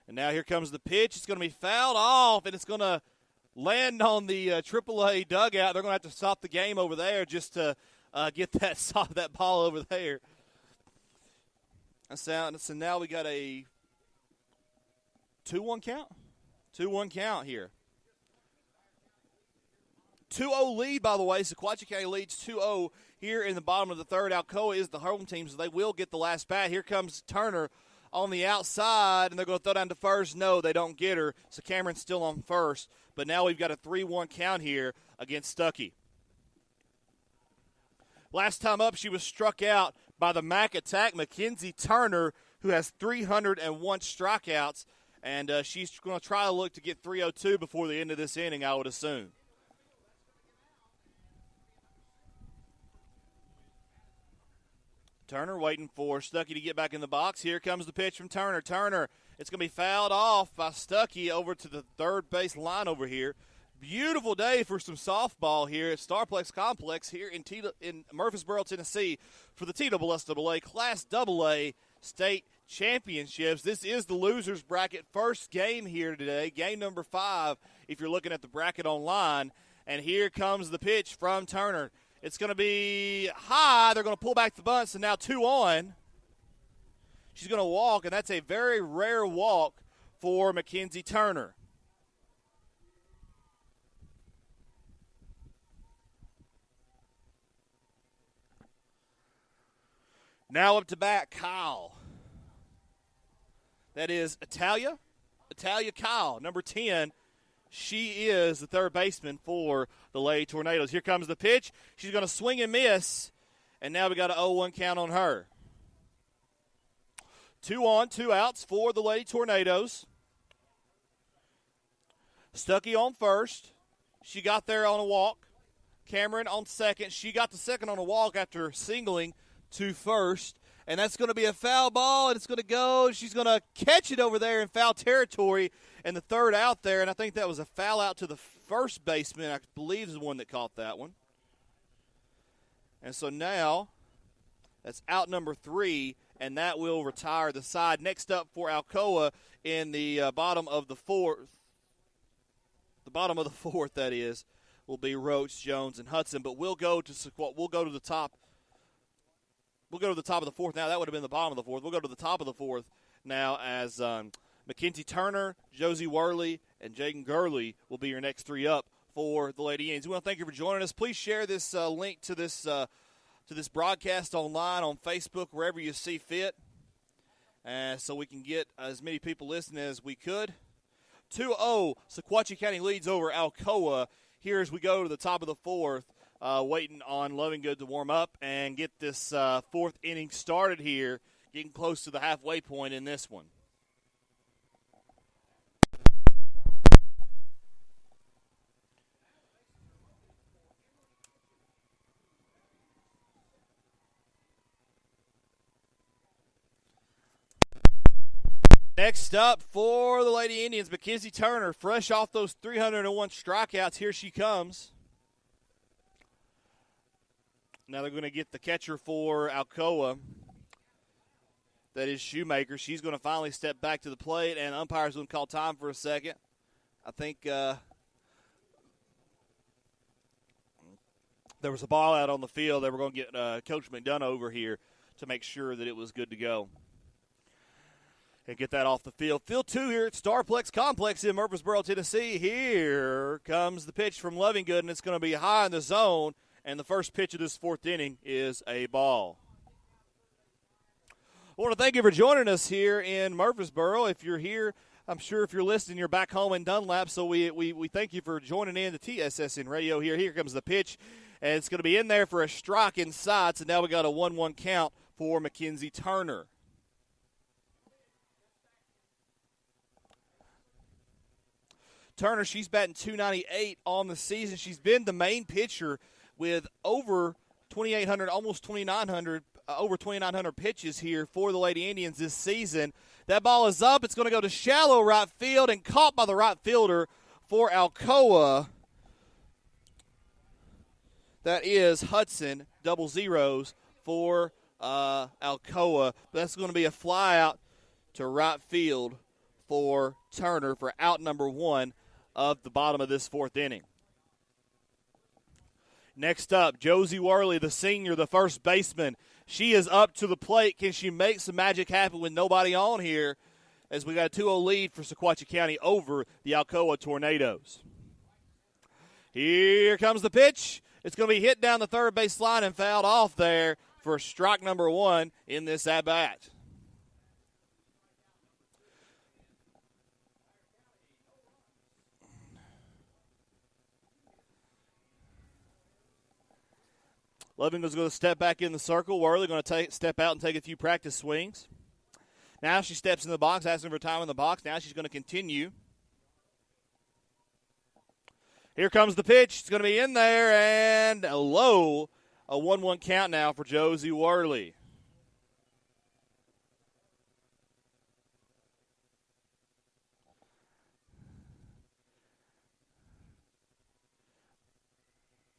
And now here comes the pitch. It's going to be fouled off, and it's going to land on the AAA dugout. They're going to have to stop the game over there just to get that ball over there. So now we got a 2-1 count? 2-1 count here. 2-0 lead, by the way. Sequatchie County leads 2-0 here in the bottom of the third. Alcoa is the home team, so they will get the last bat. Here comes Turner on the outside, and they're going to throw down to first. No, they don't get her, so Cameron's still on first. But now we've got a 3-1 count here against Stuckey. Last time up, she was struck out by the MAC attack, Mackenzie Turner, who has 301 strikeouts, and she's going to try to look to get 302 before the end of this inning, I would assume. Turner waiting for Stuckey to get back in the box. Here comes the pitch from Turner. Turner, it's going to be fouled off by Stuckey over to the third base line over here. Beautiful day for some softball here at Starplex Complex here in Murfreesboro, Tennessee for the TSSAA Class AA State Championships. This is the losers bracket first game here today, game number 5 if you're looking at the bracket online. And here comes the pitch from Turner. It's going to be high. They're going to pull back the bunt, so now 2 on. She's going to walk, and that's a very rare walk for Mackenzie Turner. Now up to bat, Kyle. That is Italia Kyle, number 10. She is the third baseman for the Lady Tornadoes. Here comes the pitch. She's going to swing and miss, and now we got an 0-1 count on her. 2 on, 2 outs for the Lady Tornadoes. Stuckey on first. She got there on a walk. Cameron on second. She got the second on a walk after singling to first. And that's going to be a foul ball, and it's going to go. She's going to catch it over there in foul territory, and the third out there. And I think that was a foul out to the first baseman, I believe is the one that caught that one. And so now that's out number 3, and that will retire the side. Next up for Alcoa in the bottom of the fourth, that is, will be Roach, Jones, and Hudson. But we'll go to the top. We'll go to the top of the fourth now. That would have been the bottom of the fourth. We'll go to the top of the fourth now as Mackenzie Turner, Josie Worley, and Jaden Gurley will be your next 3 up for the Lady Indians. We want to thank you for joining us. Please share this link to this broadcast online on Facebook, wherever you see fit, so we can get as many people listening as we could. 2-0, Sequatchie County leads over Alcoa here as we go to the top of the fourth. Waiting on Lovingood to warm up and get this fourth inning started here, getting close to the halfway point in this one. Next up for the Lady Indians, Mackenzie Turner, fresh off those 301 strikeouts. Here she comes. Now they're going to get the catcher for Alcoa. That is Shoemaker. She's going to finally step back to the plate, and umpire's going to call time for a second. I think there was a ball out on the field. They were going to get Coach McDonough over here to make sure that it was good to go. And get that off the field. Field 2 here at Starplex Complex in Murfreesboro, Tennessee. Here comes the pitch from Lovingood, and it's going to be high in the zone. And the first pitch of this 4th inning is a ball. I want to thank you for joining us here in Murfreesboro. If you're here, I'm sure if you're listening, you're back home in Dunlap. So we thank you for joining in the TSSN radio here. Here comes the pitch, and it's going to be in there for a strike inside. So now we got a 1-1 count for Mackenzie Turner. Turner, she's batting .298 on the season. She's been the main pitcher with over 2,800, almost 2,900, over 2,900 pitches here for the Lady Indians this season. That ball is up. It's going to go to shallow right field and caught by the right fielder for Alcoa. That is Hudson, double zeros for Alcoa. That's going to be a fly out to right field for Turner for out number 1 of the bottom of this 4th inning. Next up, Josie Worley, the senior, the first baseman. She is up to the plate. Can she make some magic happen with nobody on here as we got a 2-0 lead for Sequatchie County over the Alcoa Tornadoes? Here comes the pitch. It's going to be hit down the third base line and fouled off there for strike number 1 in this at-bat. Lovingood's going to step back in the circle. Worley going to step out and take a few practice swings. Now she steps in the box, asking for time in the box. Now she's going to continue. Here comes the pitch. It's going to be in there and low. A 1-1 count now for Josie Worley.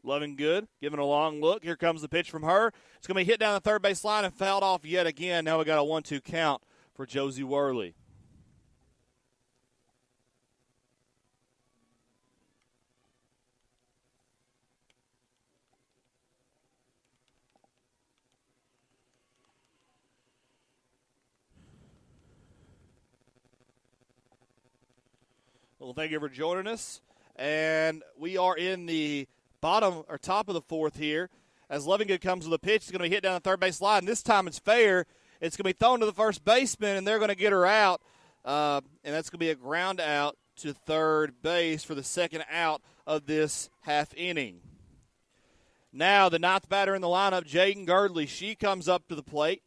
Lovingood giving a long look. Here comes the pitch from her. It's going to be hit down the third base line and fouled off yet again. Now we got a 1-2 count for Josie Worley. Well, thank you for joining us. And we are in the bottom or top of the 4th here. As Lovingood comes with a pitch, it's going to be hit down the third base line. This time it's fair. It's going to be thrown to the first baseman, and they're going to get her out. And that's going to be a ground out to third base for the second out of this half inning. Now the 9th batter in the lineup, Jaden Girdley. She comes up to the plate.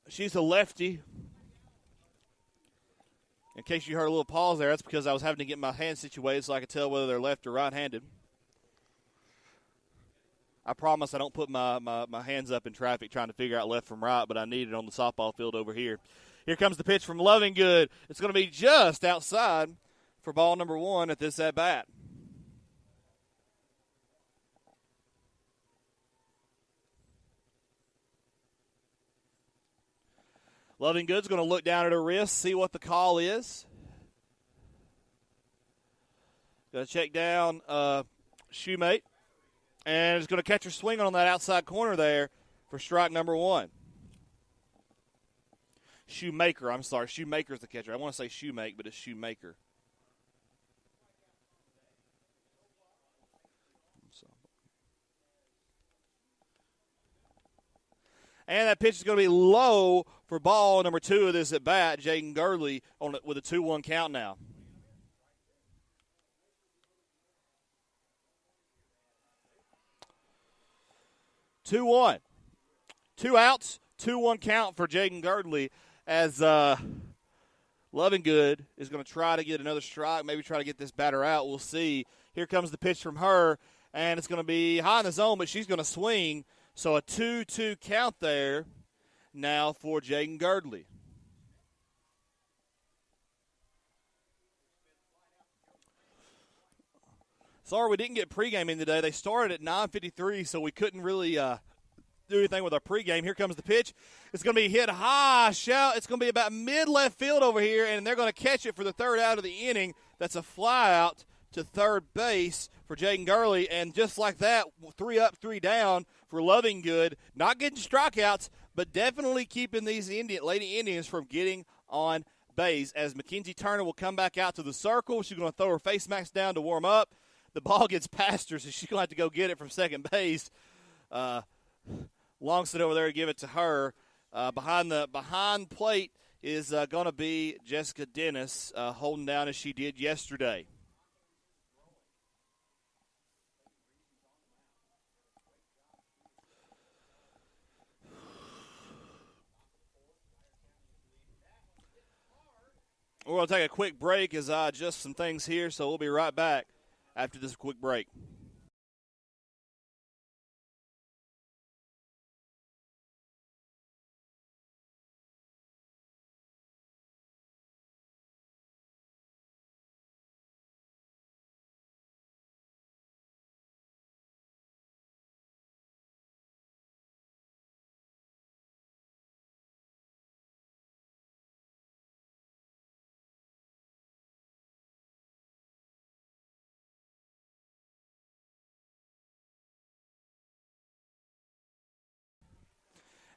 She's a lefty. In case you heard a little pause there, that's because I was having to get my hands situated so I could tell whether they're left or right-handed. I promise I don't put my hands up in traffic trying to figure out left from right, but I need it on the softball field over here. Here comes the pitch from Lovingood. It's going to be just outside for ball number 1 at this at-bat. Lovingood's going to look down at her wrist, see what the call is. Going to check down Shoemate. And is going to catch her swinging on that outside corner there for strike number 1. Shoemaker, I'm sorry. Shoemaker's the catcher. I want to say Shoemake, but it's Shoemaker. And that pitch is going to be low for ball number 2 of this at-bat, Jaden Girdley, with a 2-1 count now. Two outs, 2-1 count for Jaden Girdley as Lovingood is going to try to get another strike, maybe try to get this batter out. We'll see. Here comes the pitch from her, and it's going to be high in the zone, but she's going to swing. So a 2-2 count there now for Jaden Girdley. Sorry we didn't get pregame in today. They started at 9:53, so we couldn't really do anything with our pregame. Here comes the pitch. It's going to be hit high. It's going to be about mid-left field over here, and they're going to catch it for the third out of the inning. That's a fly out to third base for Jaden Girdley, and just like that, 3 up, 3 down for Lovingood. Not getting strikeouts, but definitely keeping these Lady Indians from getting on base. As Mackenzie Turner will come back out to the circle, she's going to throw her face mask down to warm up. The ball gets past her, so she's going to have to go get it from second base. Longstead over there to give it to her. Behind plate is going to be Jessica Dennis holding down as she did yesterday. We're going to take a quick break as I adjust some things here, so we'll be right back after this quick break.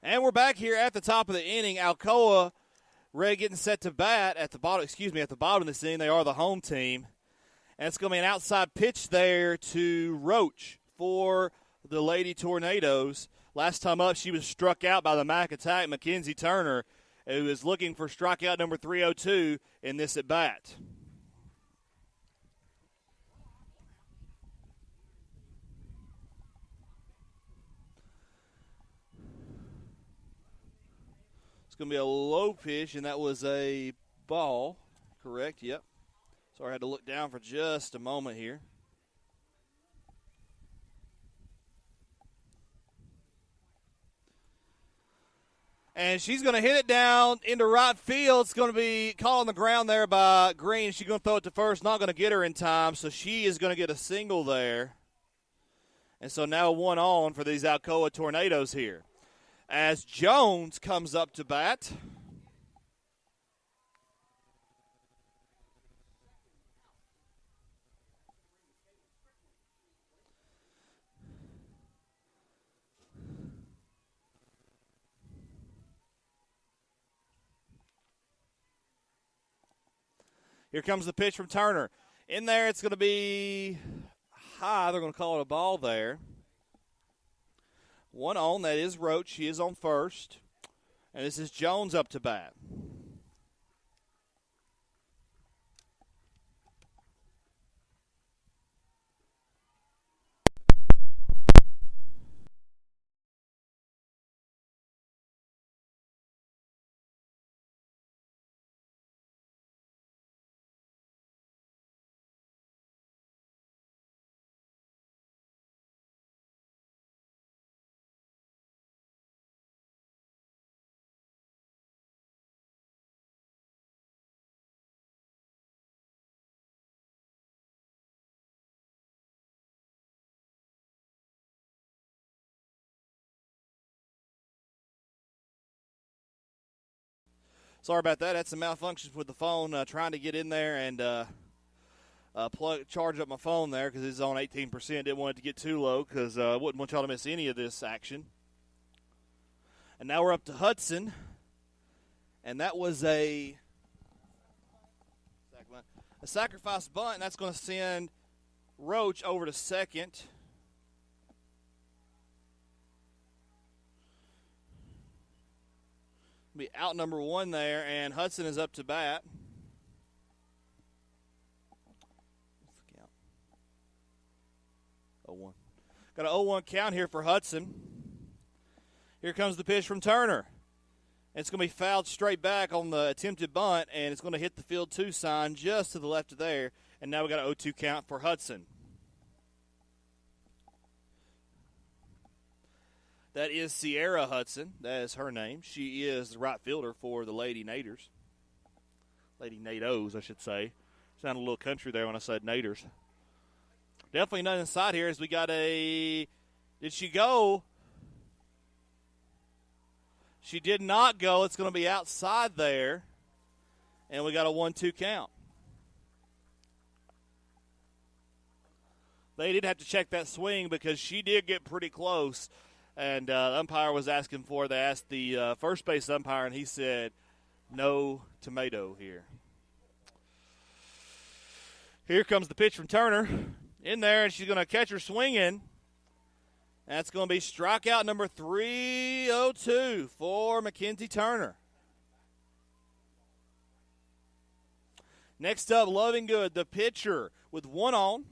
And we're back here at the top of the inning. Alcoa getting set to bat at the bottom. At the bottom of this inning, they are the home team, and it's going to be an outside pitch there to Roach for the Lady Tornadoes. Last time up, she was struck out by the MAC attack, Mackenzie Turner, who is looking for strikeout number 302 in this at bat. It's going to be a low pitch, and that was a ball. Correct, yep. Sorry, I had to look down for just a moment here. And she's going to hit it down into right field. It's going to be caught on the ground there by Green. She's going to throw it to first, not going to get her in time, so she is going to get a single there. And so now 1 on for these Alcoa Tornadoes here. As Jones comes up to bat. Here comes the pitch from Turner. In there, it's going to be high. They're going to call it a ball there. 1 on, that is Roach. She is on first. And this is Jones up to bat. Sorry about that. Had some malfunctions with the phone. Trying to get in there and charge up my phone there because it's on 18%. Didn't want it to get too low because I wouldn't want y'all to miss any of this action. And now we're up to Hudson. And that was a sacrifice bunt, and that's going to send Roach over to second. Be out number 1 there, and Hudson is up to bat. What's the count? 0-1. Got an 0-1 count here for Hudson. Here comes the pitch from Turner. It's going to be fouled straight back on the attempted bunt, and it's going to hit the field 2 sign just to the left of there. And now we got an 0-2 count for Hudson. That is Sierra Hudson. That is her name. She is the right fielder for the Lady Naders. Lady Nados, I should say. Sounded a little country there when I said Naders. Definitely nothing inside here as we got a... Did she go? She did not go. It's going to be outside there. And we got a 1-2 count. They did have to check that swing because she did get pretty close. And the umpire was asking for it. They asked the first base umpire, and he said, no tomato here. Here comes the pitch from Turner. In there, and she's going to catch her swinging. That's going to be strikeout number 302 for Mackenzie Turner. Next up, Loving Good, the pitcher, with one on.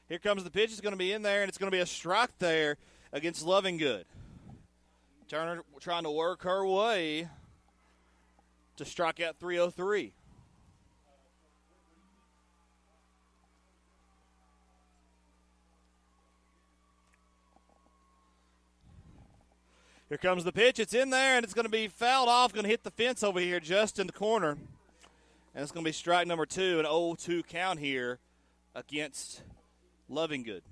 Here comes the pitch. It's going to be in there, and it's going to be a strike there against Loving Good. Turner trying to work her way to strikeout 303. Here comes the pitch. It's in there, and it's going to be fouled off. Going to hit the fence over here just in the corner. And it's going to be strike number 2, an 0-2 count here against Loving Good.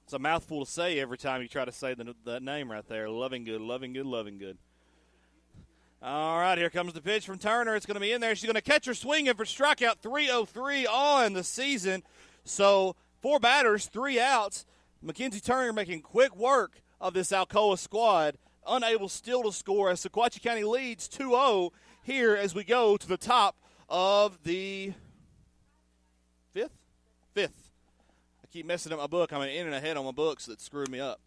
It's a mouthful to say every time you try to say the name right there. Loving Good, Loving Good, Loving Good. All right, here comes the pitch from Turner. It's going to be in there. She's going to catch her swinging for strikeout 303 on the season. So 4 batters, 3 outs. Mackenzie Turner making quick work of this Alcoa squad. Unable still to score as Sequatchie County leads 2-0 here as we go to the top of the fifth. I keep messing up my book. I'm an in and ahead on my books that screwed me up.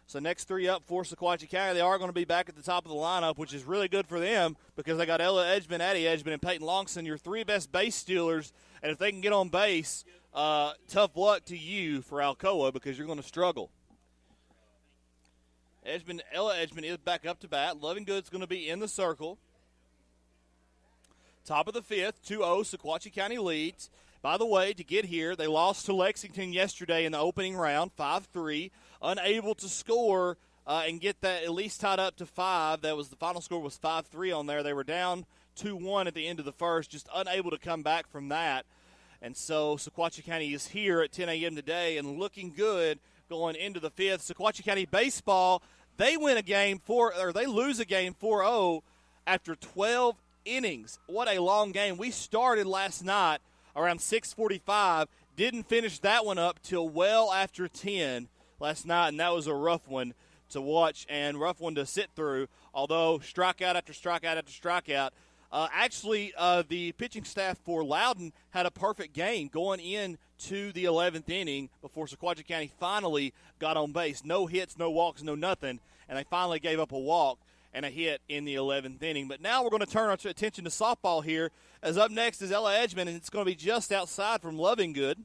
So next 3 up for Sequatchie County. They are going to be back at the top of the lineup, which is really good for them because they got Ella Edgman, Addie Edgman, and Peyton Longson, your 3 best base stealers. And if they can get on base, tough luck to you for Alcoa because you're going to struggle. Ella Edgman is back up to bat. Loving Good's going to be in the circle. Top of the 5th, 2-0, Sequatchie County leads. By the way, to get here, they lost to Lexington yesterday in the opening round, 5-3. Unable to score and get that at least tied up to 5. That was the final score was 5-3 on there. They were down 2-1 at the end of the first, just unable to come back from that. And so Sequatchie County is here at 10 a.m. today and looking good going into the 5th. Sequatchie County baseball, they lose a game 4-0 after 12 innings. What a long game. We started last night around 6:45, didn't finish that one up till well after 10 last night, and that was a rough one to watch and rough one to sit through, although strikeout after strikeout after strikeout. The pitching staff for Loudon had a perfect game going into the 11th inning before Sequatchie County finally got on base. No hits, no walks, no nothing, and they finally gave up a walk and a hit in the 11th inning. But now we're going to turn our attention to softball here, as up next is Ella Edgman, and it's going to be just outside from Loving Good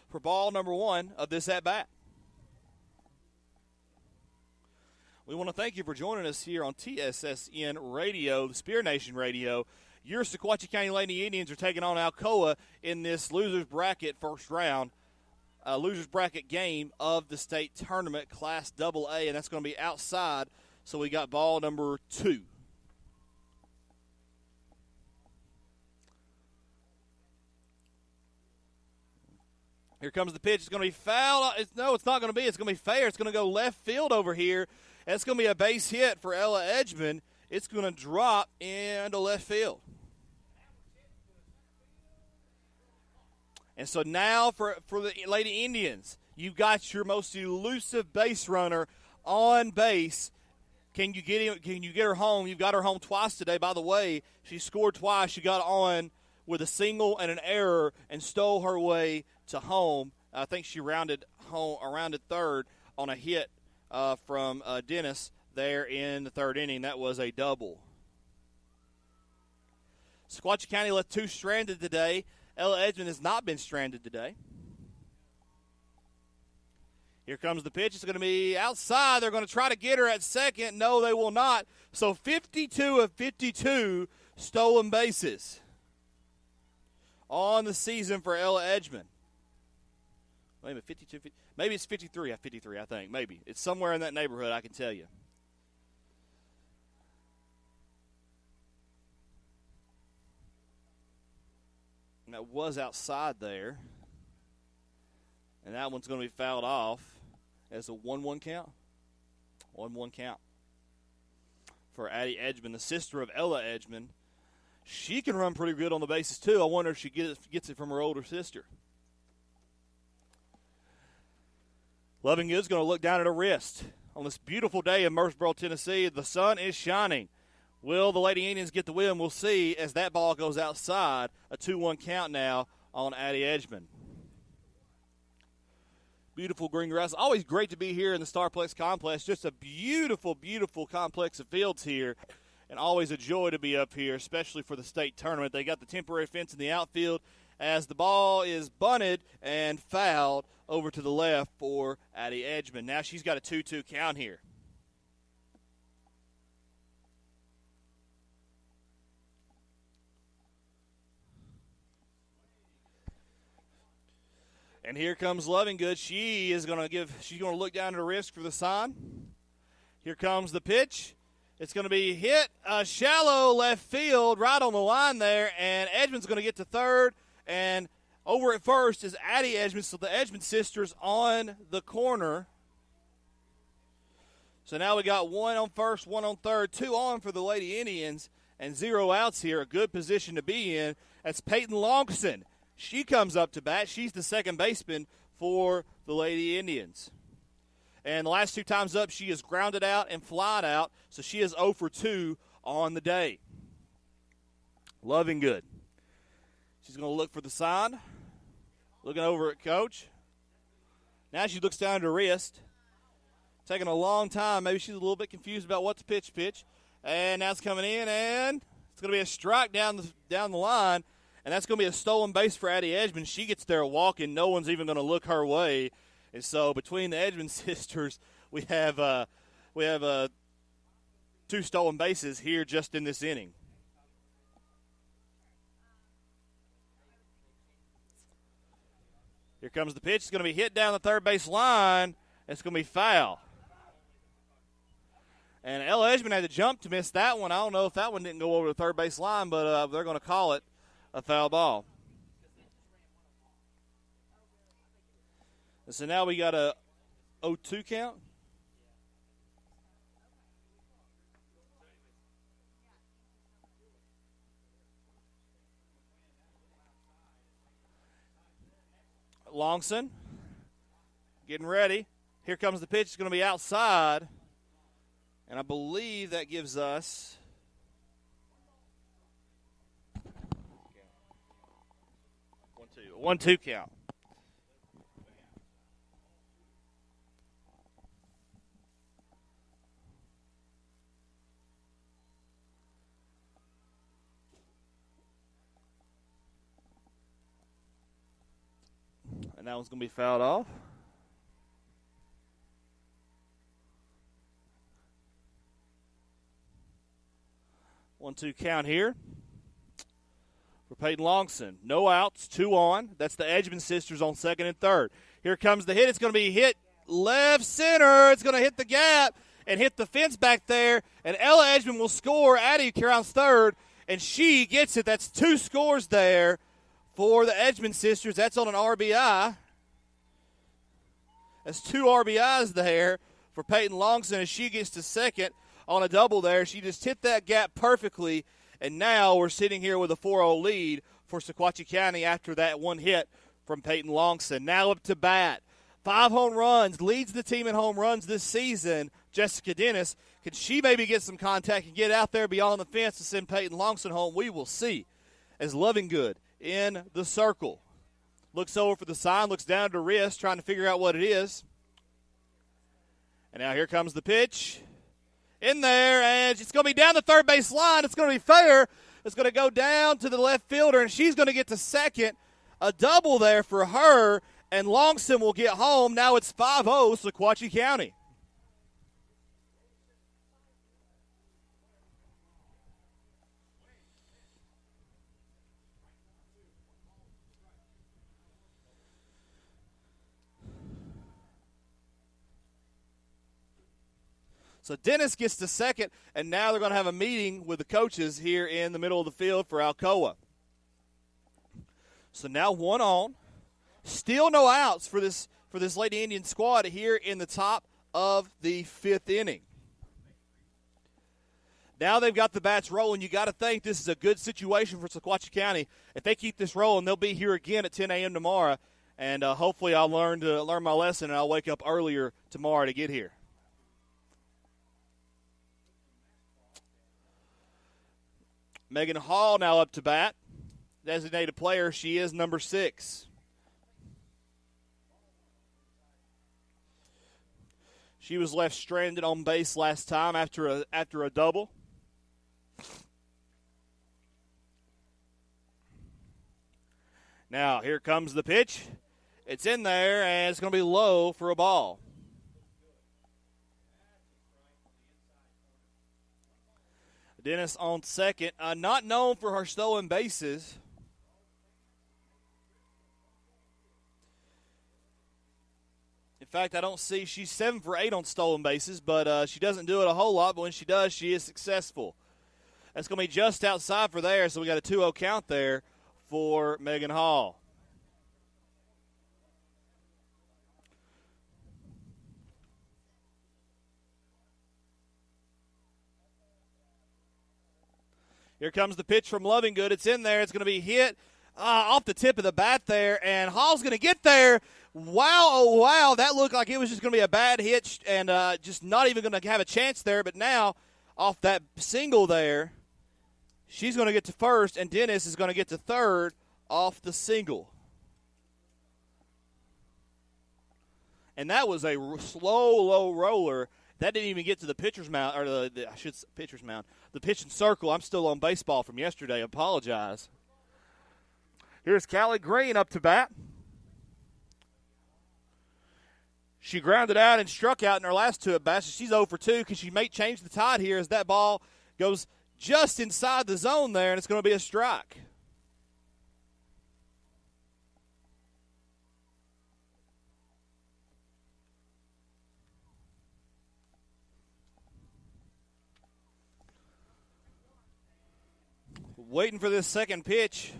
for ball number 1 of this at-bat. We want to thank you for joining us here on TSSN Radio, the Spear Nation Radio. Your Sequatchie County Lady Indians are taking on Alcoa in this loser's bracket first round, loser's bracket game of the state tournament, Class AA, and that's going to be outside. So we got ball number 2. Here comes the pitch. It's going to be foul. No, it's not going to be. It's going to be fair. It's going to go left field over here. And it's going to be a base hit for Ella Edgman. It's going to drop into left field. And so now for the Lady Indians, you've got your most elusive base runner on base. Can you get her home? You've got her home twice today. By the way, she scored twice. She got on with a single and an error and stole her way to home. I think she rounded third on a hit from Dennis there in the 3rd inning. That was a double. Sequatchie County left 2 stranded today. Ella Edgman has not been stranded today. Here comes the pitch. It's going to be outside. They're going to try to get her at second. No, they will not. So 52 of 52 stolen bases on the season for Ella Edgman. Wait a minute, 52, 50, maybe it's 53, I think, maybe. It's somewhere in that neighborhood, I can tell you. And that was outside there. And that one's going to be fouled off as a 1-1 count. 1-1 count for Addie Edgman, the sister of Ella Edgman. She can run pretty good on the bases, too. I wonder if she gets it from her older sister. Lovingood's going to look down at her wrist. On this beautiful day in Murfreesboro, Tennessee, the sun is shining. Will the Lady Indians get the win? We'll see as that ball goes outside. A 2-1 count now on Addie Edgman. Beautiful green grass. Always great to be here in the Starplex Complex. Just a beautiful, beautiful complex of fields here. And always a joy to be up here, especially for the state tournament. They got the temporary fence in the outfield as the ball is bunted and fouled over to the left for Addie Edgman. Now she's got a 2-2 count here. And here comes Lovingood. She's going to look down at her wrist for the sign. Here comes the pitch. It's going to be hit shallow left field right on the line there, and Edgman's going to get to third. And over at first is Addie Edgman, so the Edgman sisters on the corner. So now we got 1 on first, 1 on third, 2 on for the Lady Indians, and 0 outs here. A good position to be in. That's Peyton Longson. She comes up to bat. She's the second baseman for the Lady Indians. And the last 2 times up, she is grounded out and flied out, so she is 0 for 2 on the day. Lovingood. She's going to look for the sign. Looking over at Coach. Now she looks down at her wrist. Taking a long time. Maybe she's a little bit confused about what to pitch. And now it's coming in, and it's going to be a strike down the line. And that's going to be a stolen base for Addie Edgman. She gets there walking. No one's even going to look her way. And so between the Edgman sisters, we have 2 stolen bases here just in this inning. Here comes the pitch. It's going to be hit down the third base line. It's going to be foul. And Ella Edgman had to jump to miss that one. I don't know if that one didn't go over the third base line, but they're going to call it a foul ball. And so now we got a 0-2 count. Longson getting ready. Here comes the pitch. It's going to be outside. And I believe that gives us 1-2 count. And that one's going to be fouled off. One, 2 count here for Peyton Longson. No outs, 2 on. That's the Edgman sisters on second and third. Here comes the hit. It's going to be hit left center. It's going to hit the gap and hit the fence back there. And Ella Edgman will score. Addie Caron's third, and she gets it. That's 2 scores there for the Edgman sisters. That's on an RBI. That's 2 RBIs there for Peyton Longson as she gets to second on a double there. She just hit that gap perfectly, and now we're sitting here with a 4-0 lead for Sequatchie County after that one hit from Peyton Longson. Now up to bat. 5 home runs, leads the team in home runs this season. Jessica Dennis, can she maybe get some contact and get out there beyond the fence to send Peyton Longson home? We will see. As Lovingood in the circle. Looks over for the sign, looks down at her wrist, trying to figure out what it is. And now here comes the pitch. In there, and it's going to be down the third base line. It's going to be fair. It's going to go down to the left fielder, and she's going to get to second. A double there for her, and Longson will get home. Now it's 5-0 Sequatchie County. So Dennis gets to second, and now they're going to have a meeting with the coaches here in the middle of the field for Alcoa. So now 1 on. Still no outs for this Lady Indian squad here in the top of the 5th inning. Now they've got the bats rolling. You got to think this is a good situation for Sequatchie County. If they keep this rolling, they'll be here again at 10 a.m. tomorrow, and hopefully I'll learn my lesson and I'll wake up earlier tomorrow to get here. Megan Hall now up to bat. Designated player, she is number 6. She was left stranded on base last time after a double. Now, here comes the pitch. It's in there, and it's going to be low for a ball. Dennis on second. Not known for her stolen bases. In fact, I don't see, she's 7 for 8 on stolen bases, but she doesn't do it a whole lot, but when she does, she is successful. That's going to be just outside for there, so we got a 2-0 count there for Megan Hall. Here comes the pitch from Lovingood. It's in there. It's going to be hit off the tip of the bat there, and Hall's going to get there. Wow, oh, wow, that looked like it was just going to be a bad hit and just not even going to have a chance there. But now, off that single there, she's going to get to first, and Dennis is going to get to third off the single. And that was a slow, low roller. That didn't even get to the pitcher's mound, or pitcher's mound, the pitching circle. I'm still on baseball from yesterday. Apologize. Here's Callie Green up to bat. She grounded out and struck out in her last 2 at-bats. She's 0 for 2 because she may change the tide here as that ball goes just inside the zone there, and it's going to be a strike. Waiting for this second pitch.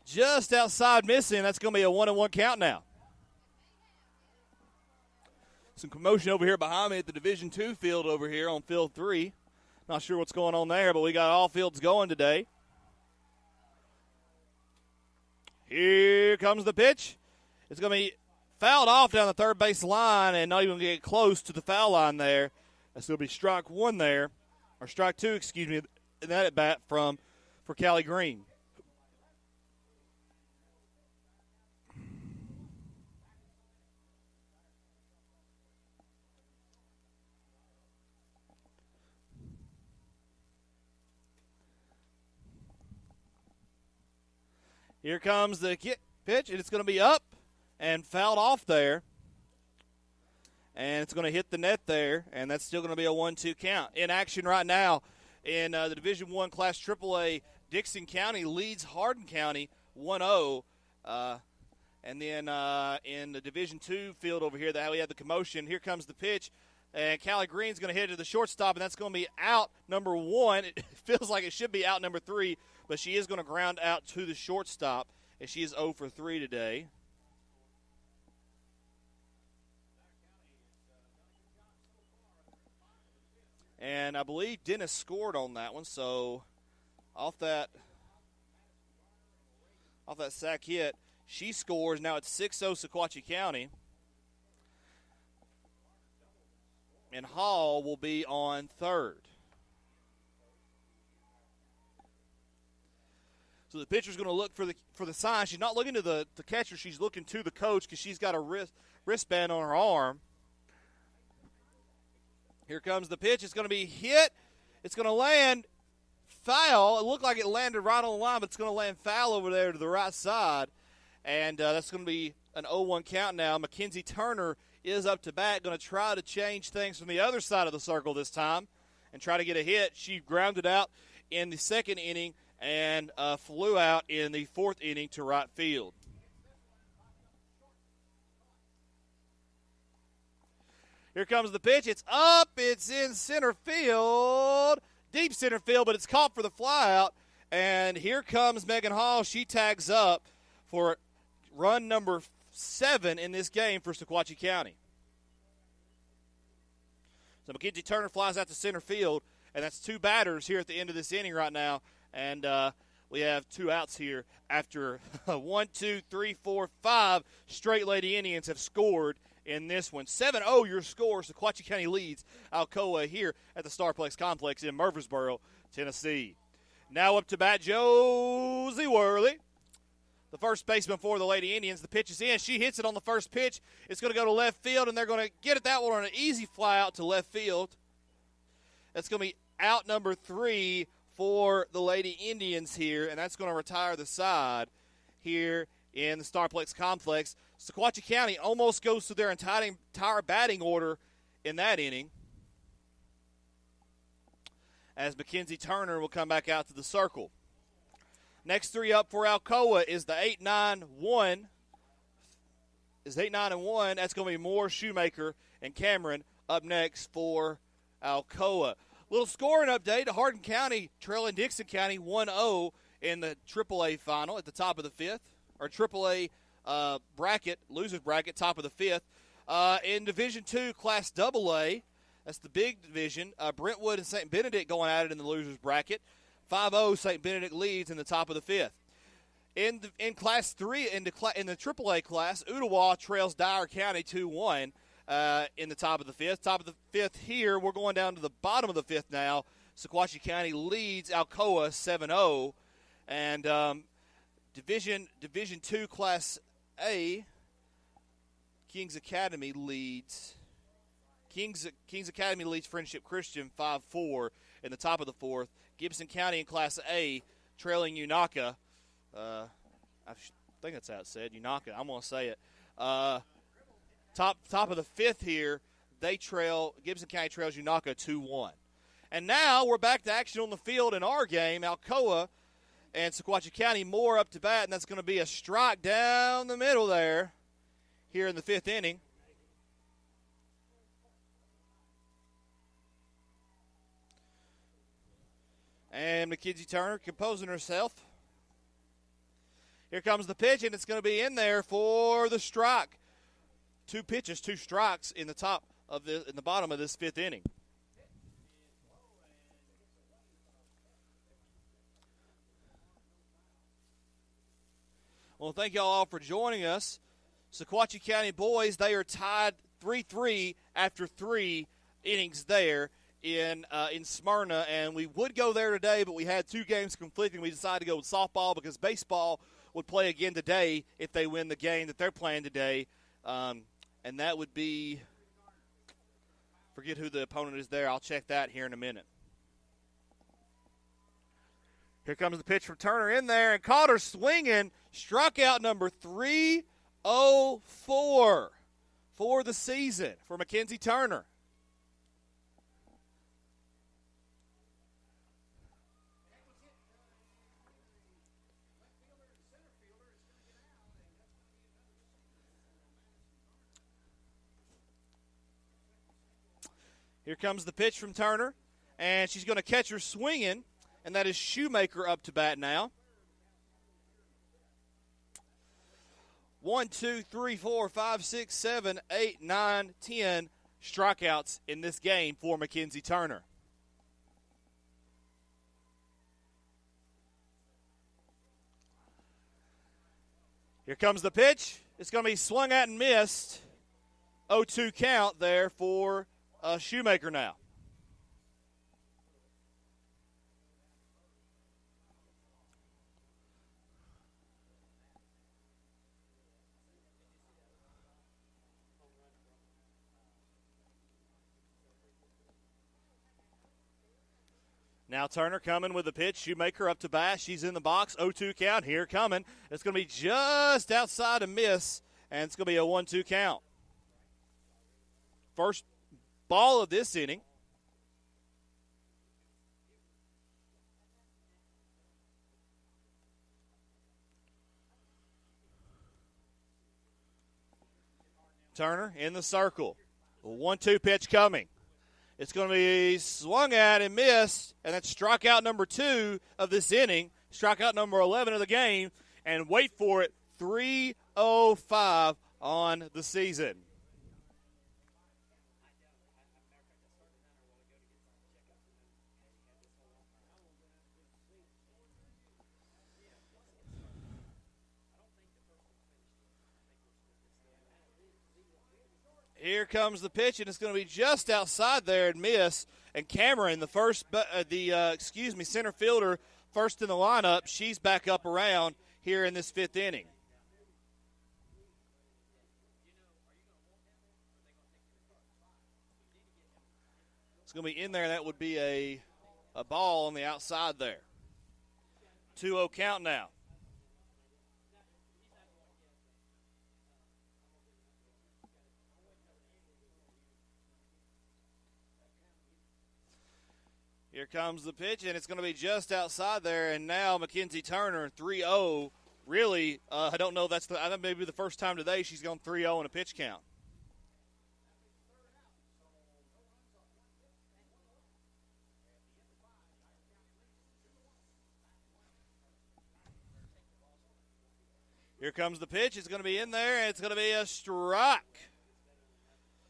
Just outside missing. That's going to be a 1-1 count now. Some commotion over here behind me at the Division II field over here on field 3. Not sure what's going on there, but we got all fields going today. Here comes the pitch. It's going to be fouled off down the third base line and not even going to get close to the foul line there. That's going to be strike 1 there, or strike 2, excuse me, in that at bat for Callie Green. Here comes the pitch, and it's going to be up and fouled off there. And it's going to hit the net there, and that's still going to be a 1-2 count. In action right now in the Division I Class AAA, Dixon County leads Hardin County 1-0. And then in the Division II field over here, we had the commotion. Here comes the pitch, and Callie Green's going to hit it to the shortstop, and that's going to be out number 1. It feels like it should be out number 3, but she is going to ground out to the shortstop, and she is 0 for 3 today. And I believe Dennis scored on that one, so off that sack hit, she scores. Now it's 6-0 Sequatchie County. And Hall will be on third. So the pitcher's going to look for the sign. She's not looking to the catcher. She's looking to the coach because she's got a wristband on her arm. Here comes the pitch. It's going to be hit. It's going to land foul. It looked like it landed right on the line, but it's going to land foul over there to the right side. And that's going to be an 0-1 count now. Mackenzie Turner is up to bat, going to try to change things from the other side of the circle this time and try to get a hit. She grounded out in the second inning and flew out in the fourth inning to right field. Here comes the pitch. It's up. It's in center field. Deep center field, but it's caught for the flyout. And here comes Megan Hall. She tags up for run number 7 in this game for Sequatchie County. So Mackenzie Turner flies out to center field, and that's 2 batters here at the end of this inning right now. And we have 2 outs here after 1, 2, 3, 4, 5 straight Lady Indians have scored in this one. 7-0 your score. Sequatchie County leads Alcoa here at the Starplex Complex in Murfreesboro, Tennessee. Now up to bat, Josie Worley, the first baseman for the Lady Indians. The pitch is in. She hits it on the first pitch. It's going to go to left field, and they're going to get it that one on an easy fly out to left field. That's going to be out number 3 for the Lady Indians here, and that's going to retire the side here in the Starplex Complex. Sequatchie County almost goes through their entire batting order in that inning, as Mackenzie Turner will come back out to the circle. Next 3 up for Alcoa is the 8-9-1. That's going to be Moore, Shoemaker, and Cameron up next for Alcoa. Little scoring update. Hardin County trailing Dixon County 1-0 in the AAA final at the top of the 5th, or AAA bracket, losers bracket, top of the 5th. In Division II, Class AA, that's the big division, Brentwood and St. Benedict going at it in the losers bracket. 5-0, St. Benedict leads in the top of the 5th. In Class 3, in the AAA class, Ottawa trails Dyer County 2-1 in the top of the 5th. Top of the 5th here, we're going down to the bottom of the 5th now. Sequatchie County leads Alcoa 7-0. And Division II Class A, Kings Academy leads Friendship Christian 5-4 in the top of the 4th. Gibson County in Class A trailing Unaka. I think that's how it's said, Unaka. I'm going to say it. Top of the 5th here, Gibson County trails Unaka 2-1. And now we're back to action on the field in our game. Alcoa and Sequatchie County more up to bat, and that's going to be a strike down the middle there here in the 5th inning. And Mackenzie Turner composing herself. Here comes the pitch, and it's going to be in there for the strike. 2 pitches, 2 strikes in the bottom of this 5th inning. Well, thank y'all all for joining us. Sequatchie County boys, they are tied 3-3 after 3 innings there in Smyrna, and we would go there today, but we had 2 games conflicting. We decided to go with softball because baseball would play again today if they win the game that they're playing today, and that would be, forget who the opponent is there. I'll check that here in a minute. Here comes the pitch from Turner in there, and caught her swinging. Struck out number 304 for the season for Mackenzie Turner. Here comes the pitch from Turner, and she's going to catch her swinging, and that is Shoemaker up to bat now. 1, 2, 3, 4, 5, 6, 7, 8, 9, 10 strikeouts in this game for Mackenzie Turner. Here comes the pitch. It's going to be swung at and missed. 0-2 count there for Shoemaker now. Now Turner coming with the pitch. Shoemaker up to bat. She's in the box. 0-2 count. Here coming. It's going to be just outside a miss, and it's going to be a 1-2 count. First ball of this inning. Turner in the circle. A 1-2 pitch coming. It's going to be swung at and missed, and that's strikeout number 2 of this inning strikeout number 11 of the game, and wait for it, 305 on the season. Here comes the pitch, and it's going to be just outside there and miss. And Cameron, the center fielder, first in the lineup, she's back up around here in this fifth inning. It's going to be in there. That would be a ball on the outside there. 2-0 count now. Here comes the pitch, and it's going to be just outside there. And now Mackenzie Turner, 3-0. Really, I don't know. I think maybe the first time today she's gone 3-0 in a pitch count. Here comes the pitch. It's going to be in there, and it's going to be a strike.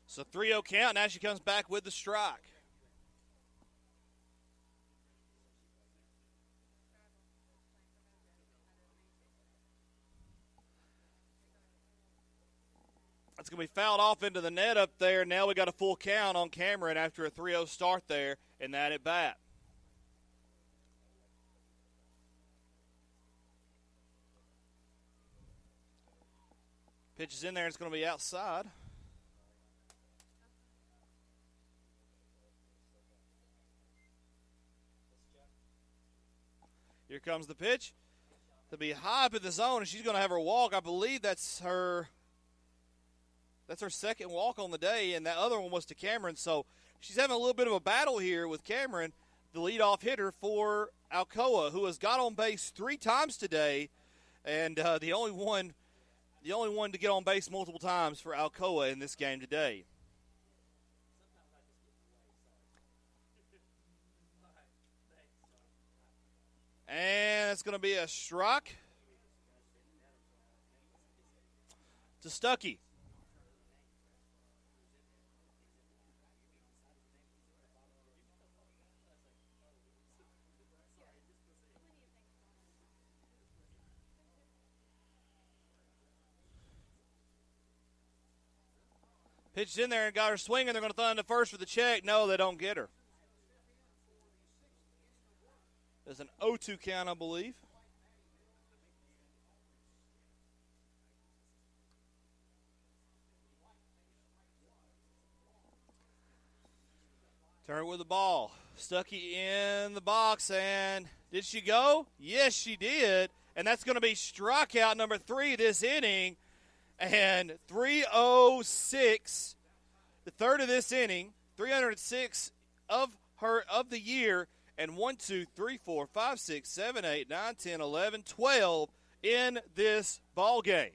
So 3-0 count. Now she comes back with the strike. It's going to be fouled off into the net up there. Now we got a full count on Cameron after a 3-0 start there, and that at bat. Pitch is in there. It's going to be outside. Here comes the pitch. To be high up in the zone, and she's going to have her walk. I believe that's her second walk on the day, and that other one was to Cameron. So she's having a little bit of a battle here with Cameron, the leadoff hitter for Alcoa, who has got on base 3 times today, and the only one to get on base multiple times for Alcoa in this game today. And it's going to be a strike to Stuckey. Pitched in there and got her swinging. They're going to throw into first for the check. No, they don't get her. There's an 0-2 count, I believe. Turner with the ball. Stuckey in the box, and did she go? Yes, she did. And that's going to be strikeout number 3 this inning. And 306, the third of this inning, 306 of the year, and 1, 2, 3, 4, 5, 6, 7, 8, 9, 10, 11, 12 in this ball game.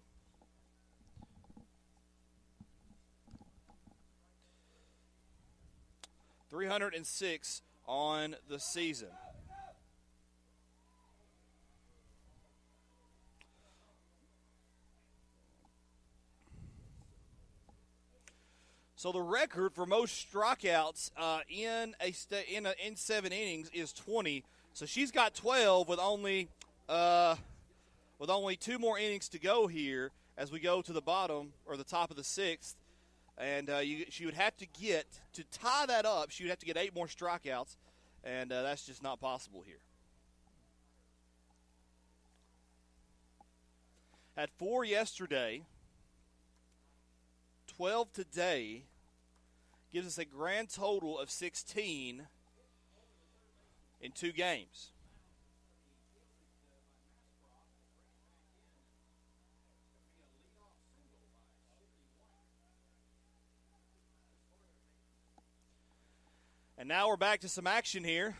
.306 on the season. So the record for most strikeouts in 7 innings is 20. So she's got 12 with only 2 more innings to go here as we go to the bottom or the top of the 6th. And she would have to tie that up, she would have to get 8 more strikeouts, and that's just not possible here. Had 4 yesterday, 12 today, gives us a grand total of 16 in 2 games. And now we're back to some action here.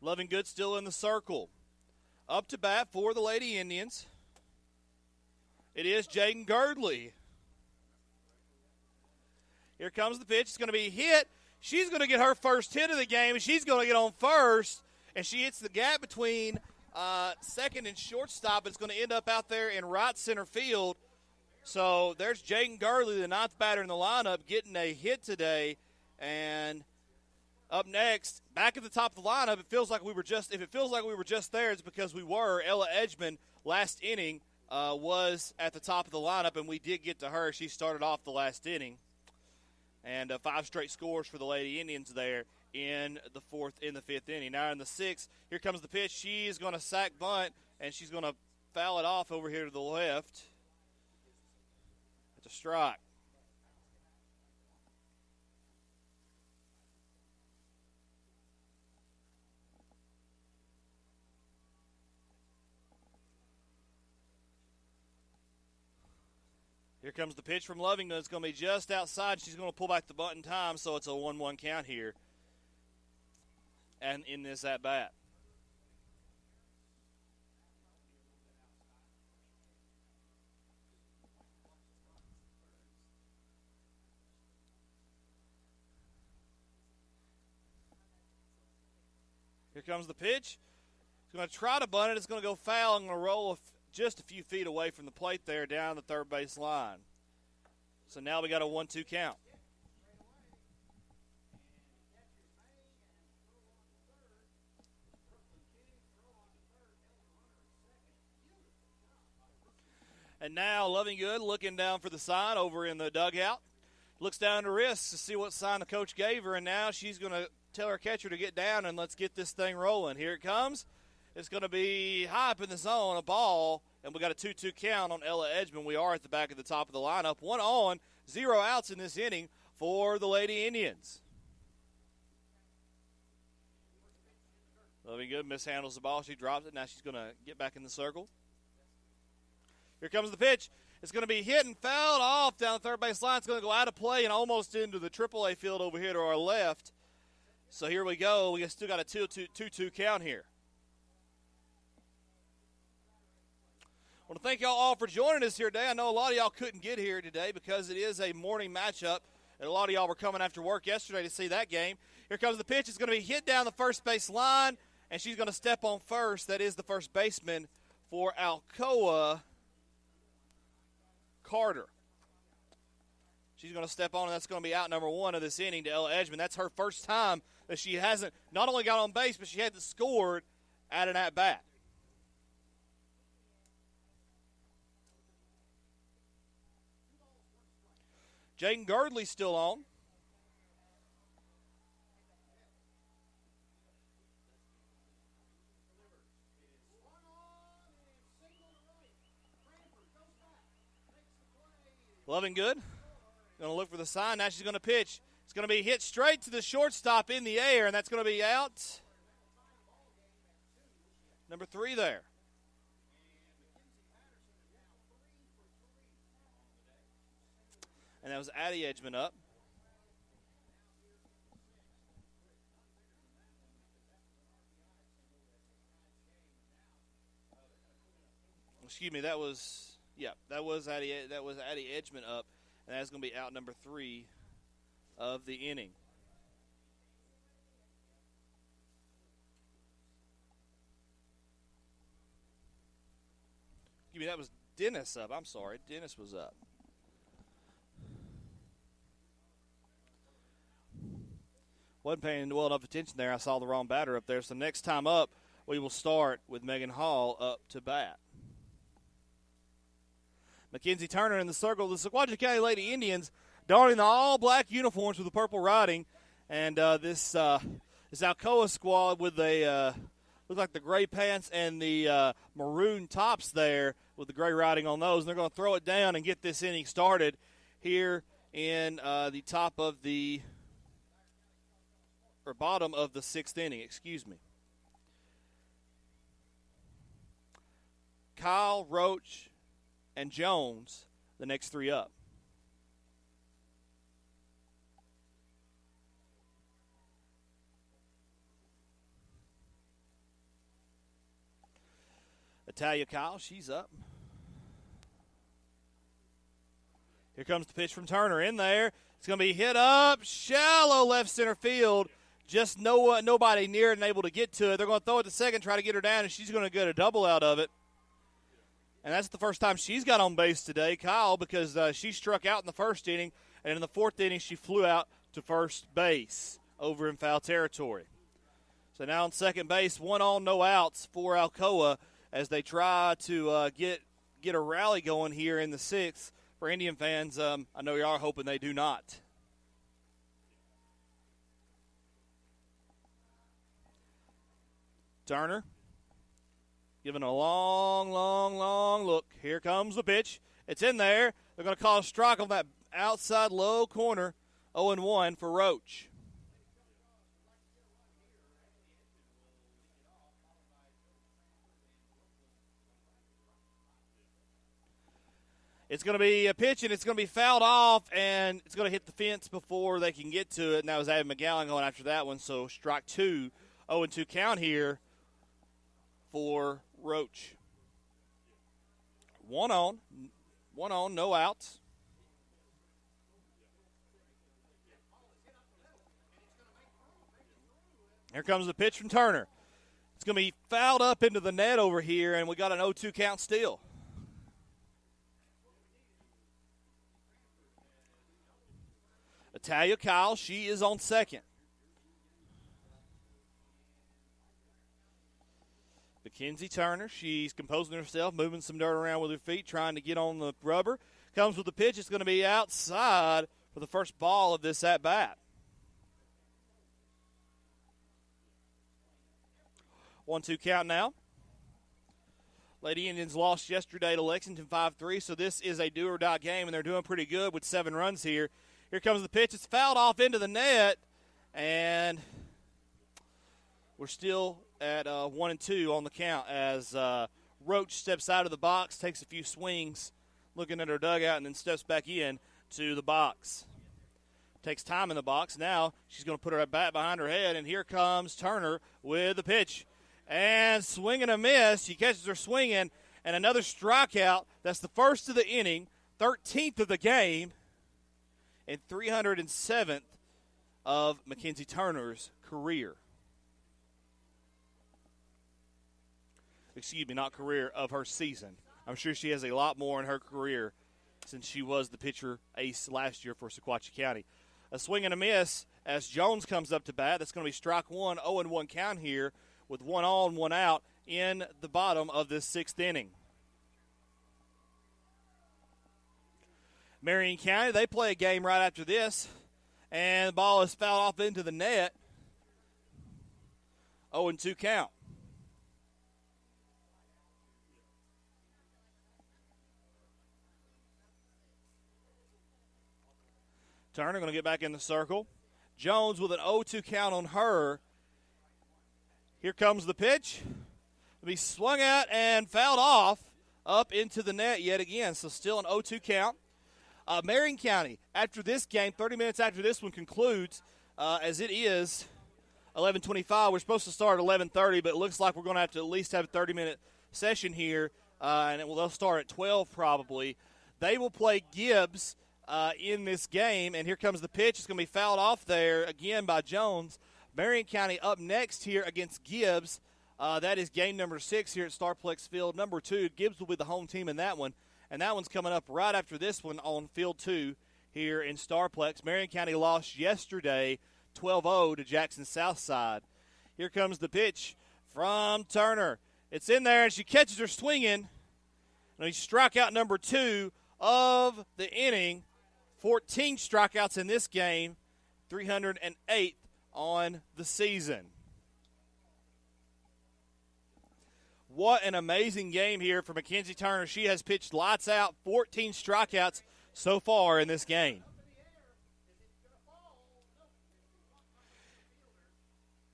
Loving Good still in the circle. Up to bat for the Lady Indians. It is Jaden Girdley. Here comes the pitch. It's going to be hit. She's going to get her first hit of the game, and she's going to get on first. And she hits the gap between second and shortstop. It's going to end up out there in right center field. So there's Jaden Gurley, the ninth batter in the lineup, getting a hit today. And up next, back at the top of the lineup, if it feels like we were just there, it's because we were. Ella Edgman, last inning, was at the top of the lineup, and we did get to her. She started off the last inning. And 5 straight scores for the Lady Indians there in the fifth inning. Now in the sixth, here comes the pitch. She's going to sack bunt, and she's going to foul it off over here to the left. It's a strike. Here comes the pitch from Lovington. It's going to be just outside. She's going to pull back the bunt in time, so it's a 1-1 count here. And in this at-bat. Here comes the pitch. He's going to try to bunt it. It's going to go foul. I'm going to roll just a few feet away from the plate there down the third base line. So now we got a 1-2 count. And now Lovingood looking down for the sign over in the dugout. Looks down the wrist to see what sign the coach gave her, and now she's going to tell her catcher to get down and let's get this thing rolling. Here it comes. It's going to be high up in the zone, a ball, and we got a 2-2 count on Ella Edgman. We are at the back of the top of the lineup. 1 on, 0 outs in this inning for the Lady Indians. Lovingood mishandles the ball. She drops it. Now she's going to get back in the circle. Here comes the pitch. It's going to be hit and fouled off down the third base line. It's going to go out of play and almost into the AAA field over here to our left. So here we go. We still got a 2-2 count here. I want to thank y'all all for joining us here today. I know a lot of y'all couldn't get here today because it is a morning matchup, and a lot of y'all were coming after work yesterday to see that game. Here comes the pitch. It's going to be hit down the first base line, and she's going to step on first. That is the first baseman for Alcoa, Carter. She's going to step on, and that's going to be out number 1 of this inning to Ella Edgman. That's her first time that she hasn't not only got on base, but she hasn't scored at an at-bat. Jaden Girdley's still on. Lovingood. Going to look for the sign. Now she's going to pitch. It's going to be hit straight to the shortstop in the air, and that's going to be out. Number 3 there. And that was Addie Edgman up. Excuse me, that was Addie Edgman up, and that's going to be out number 3 of the inning. Excuse me, that was Dennis up. I'm sorry, Dennis was up. Wasn't paying well enough attention there. I saw the wrong batter up there. So next time up, we will start with Megan Hall up to bat. Mackenzie Turner in the circle. The Sequatchie County Lady Indians donning the all-black uniforms with the purple writing. And this Alcoa squad with the look like the gray pants and the maroon tops there with the gray writing on those. And they're going to throw it down and get this inning started here in the top of the – or bottom of the 6th inning, excuse me. Kyle, Roach, and Jones, the next 3 up. Italia Kyle, she's up. Here comes the pitch from Turner in there. It's going to be hit up, shallow left center field. Just nobody near and able to get to it. They're going to throw it to second, try to get her down, and she's going to get a double out of it. And that's the first time she's got on base today, Kyle, because she struck out in the first inning, and in the fourth inning she flew out to first base over in foul territory. So now on second base, 1 on, no outs for Alcoa as they try to get a rally going here in the sixth. For Indian fans, I know you are hoping they do not. Turner giving a long, long, long look. Here comes the pitch. It's in there. They're going to call a strike on that outside low corner. 0-1 for Roach. It's going to be a pitch, and it's going to be fouled off, and it's going to hit the fence before they can get to it. And that was Adam McGowan going after that one. So strike 2, 0-2 count here for Roach. 1 on, no outs. Here comes the pitch from Turner. It's going to be fouled up into the net over here, and we got an 0-2 count still. Italia Kyle, she is on second. Mackenzie Turner, she's composing herself, moving some dirt around with her feet, trying to get on the rubber. Comes with the pitch. It's going to be outside for the first ball of this at-bat. 1-2 count now. Lady Indians lost yesterday to Lexington 5-3, so this is a do-or-die game, and they're doing pretty good with 7 runs here. Here comes the pitch. It's fouled off into the net, and we're still at 1-2 on the count as Roach steps out of the box, takes a few swings, looking at her dugout, and then steps back in to the box. Takes time in the box. Now she's going to put her bat behind her head, and here comes Turner with the pitch. And swing and a miss. She catches her swinging, and another strikeout. That's the first of the inning, 13th of the game, and 307th of Mackenzie Turner's career. Excuse me, not career, of her season. I'm sure she has a lot more in her career since she was the pitcher ace last year for Sequatchie County. A swing and a miss as Jones comes up to bat. That's going to be strike 1, 0-1 count here with 1 on, 1 out in the bottom of this 6th inning. Marion County, they play a game right after this, and the ball is fouled off into the net. 0-2 count. Turner going to get back in the circle. Jones with an 0-2 count on her. Here comes the pitch. It'll be swung out and fouled off up into the net yet again. So still an 0-2 count. Marion County, after this game, 30 minutes after this one concludes, as it is 11:25. We're supposed to start at 11:30, but it looks like we're going to have to at least have a 30-minute session here, and they'll start at 12 probably. They will play Gibbs in this game, and here comes the pitch. It's going to be fouled off there again by Jones. Marion County up next here against Gibbs. That is game number 6 here at Starplex Field. Number 2, Gibbs will be the home team in that one, and that one's coming up right after this one on Field 2 here in Starplex. Marion County lost yesterday 12-0 to Jackson Southside. Here comes the pitch from Turner. It's in there, and she catches her swinging. And he strikeout number 2 of the inning. 14 strikeouts in this game, 308th on the season. What an amazing game here for Mackenzie Turner. She has pitched lights out, 14 strikeouts so far in this game.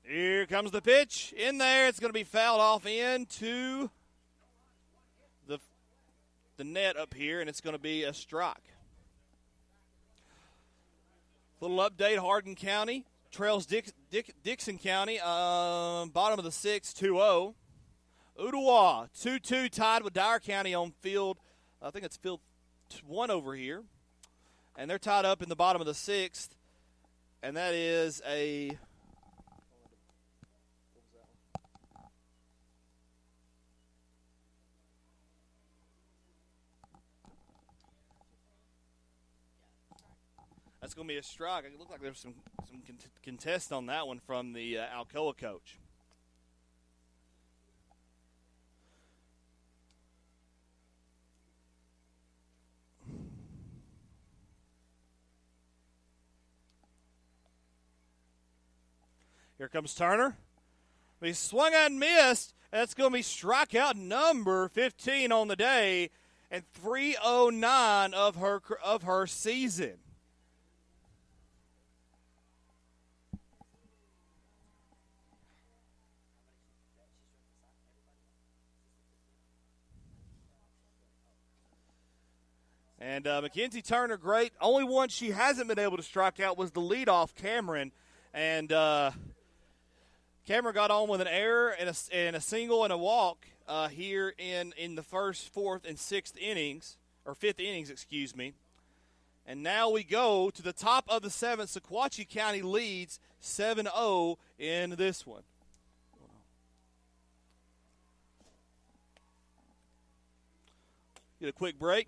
Here comes the pitch. In there, it's going to be fouled off into the net up here, and it's going to be a strike. Little update, Hardin County trails Dixon County, bottom of the 6th, 2-0. Ottawa, 2-2 tied with Dyer County on field, I think it's field 1 over here. And they're tied up in the bottom of the 6th, and that is a that's going to be a strike. It looked like there was some contest on that one from the Alcoa coach. Here comes Turner. He swung and missed. That's going to be strikeout number 15 on the day, and 309 of her season. And Mackenzie Turner, great. Only one she hasn't been able to strike out was the leadoff, Cameron. And Cameron got on with an error and a single and a walk here in the first, fourth, and fifth innings, excuse me. And now we go to the top of the 7th. Sequatchie County leads 7-0 in this one. Get a quick break.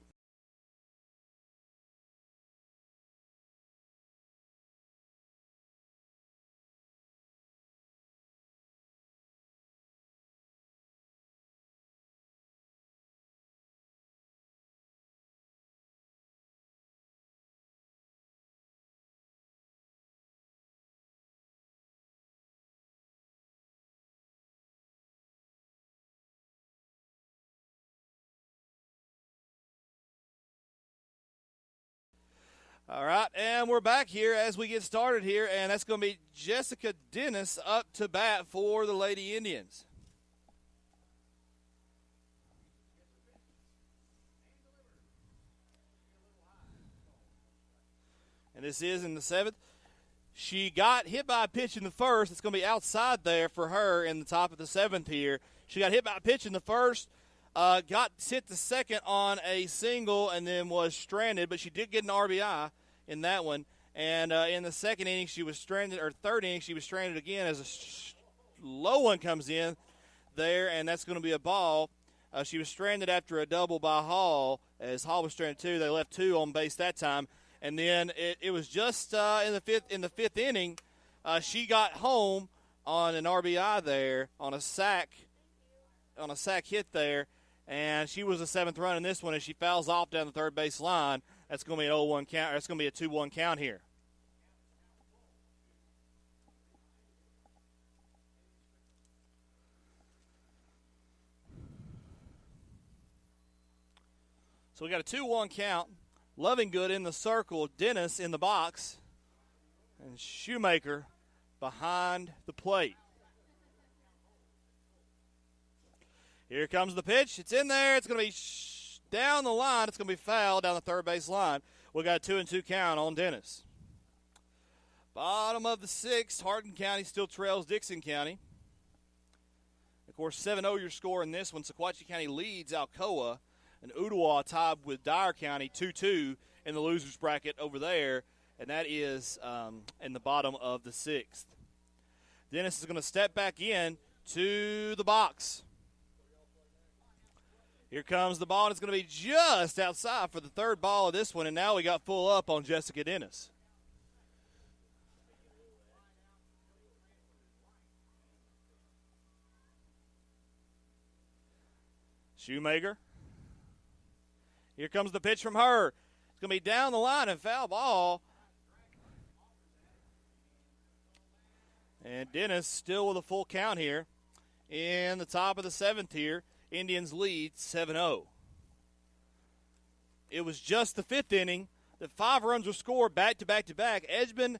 All right, and we're back here as we get started here, and that's going to be Jessica Dennis up to bat for the Lady Indians. And this is in the 7th. She got hit by a pitch in the first. It's going to be outside there for her in the top of the 7th here. She got hit by a pitch in the first. Got hit the second on a single and then was stranded, but she did get an RBI in that one. And in the second inning, she was stranded, or third inning, she was stranded again as a low one comes in there, and that's going to be a ball. She was stranded after a double by Hall, as Hall was stranded too. They left 2 on base that time. And then it was just in the fifth inning, she got home on an RBI there on a sack hit there. And she was the 7th run in this one as she fouls off down the third base line. That's going to be an 0-1 count. That's going to be a 2-1 count here. So we got a 2-1 count. Lovingood in the circle, Dennis in the box, and Shoemaker behind the plate. Here comes the pitch. It's in there. It's going to be down the line. It's going to be fouled down the third base line. We got a 2-2 count on Dennis. Bottom of the 6th, Hardin County still trails Dixon County. Of course, 7-0 your score in this one. Sequatchie County leads Alcoa, and Ottawa tied with Dyer County 2-2 in the losers bracket over there, and that is in the bottom of the 6th. Dennis is going to step back in to the box. Here comes the ball, and it's going to be just outside for the third ball of this one, and now we got full up on Jessica Dennis. Shoemaker. Here comes the pitch from her. It's going to be down the line and foul ball. And Dennis still with a full count here in the top of the 7th here. Indians lead 7-0. It was just the 5th inning that 5 runs were scored back-to-back-to-back. Edgman,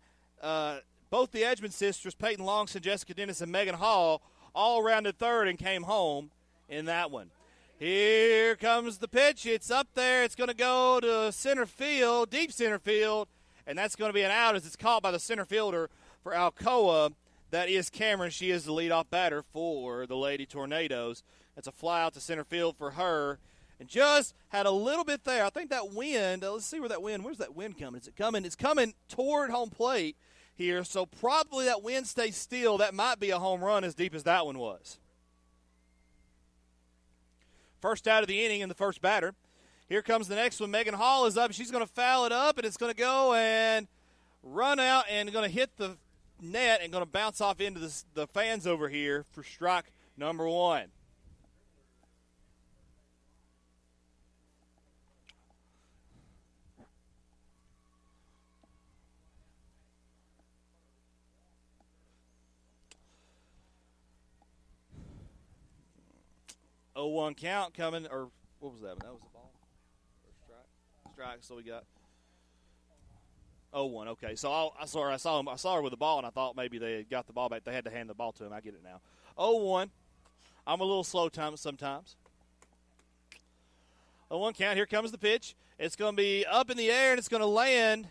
both the Edgman sisters, Peyton Longston, Jessica Dennis, and Megan Hall, all rounded third and came home in that one. Here comes the pitch. It's up there. It's going to go to center field, deep center field, and that's going to be an out as it's caught by the center fielder for Alcoa. That is Cameron. She is the leadoff batter for the Lady Tornadoes. That's a fly out to center field for her, And just had a little bit there. I think that wind, let's see where's that wind coming? Is it coming? It's coming toward home plate here, so probably that wind stays still. That might be a home run as deep as that one was. First out of the inning in the first batter. Here comes the next one. Megan Hall is up. She's going to foul it up, and it's going to go and run out and going to hit the net and going to bounce off into the fans over here for strike number one. Oh, 1 count coming, or what was that? That was the ball? Or strike? Strike, so we got 0-1. Okay, so I saw her with the ball, and I thought maybe they had got the ball back. They had to hand the ball to him. I get it now. 0-1. I'm a little slow sometimes. 0-1 count. Here comes the pitch. It's going to be up in the air, and it's going to land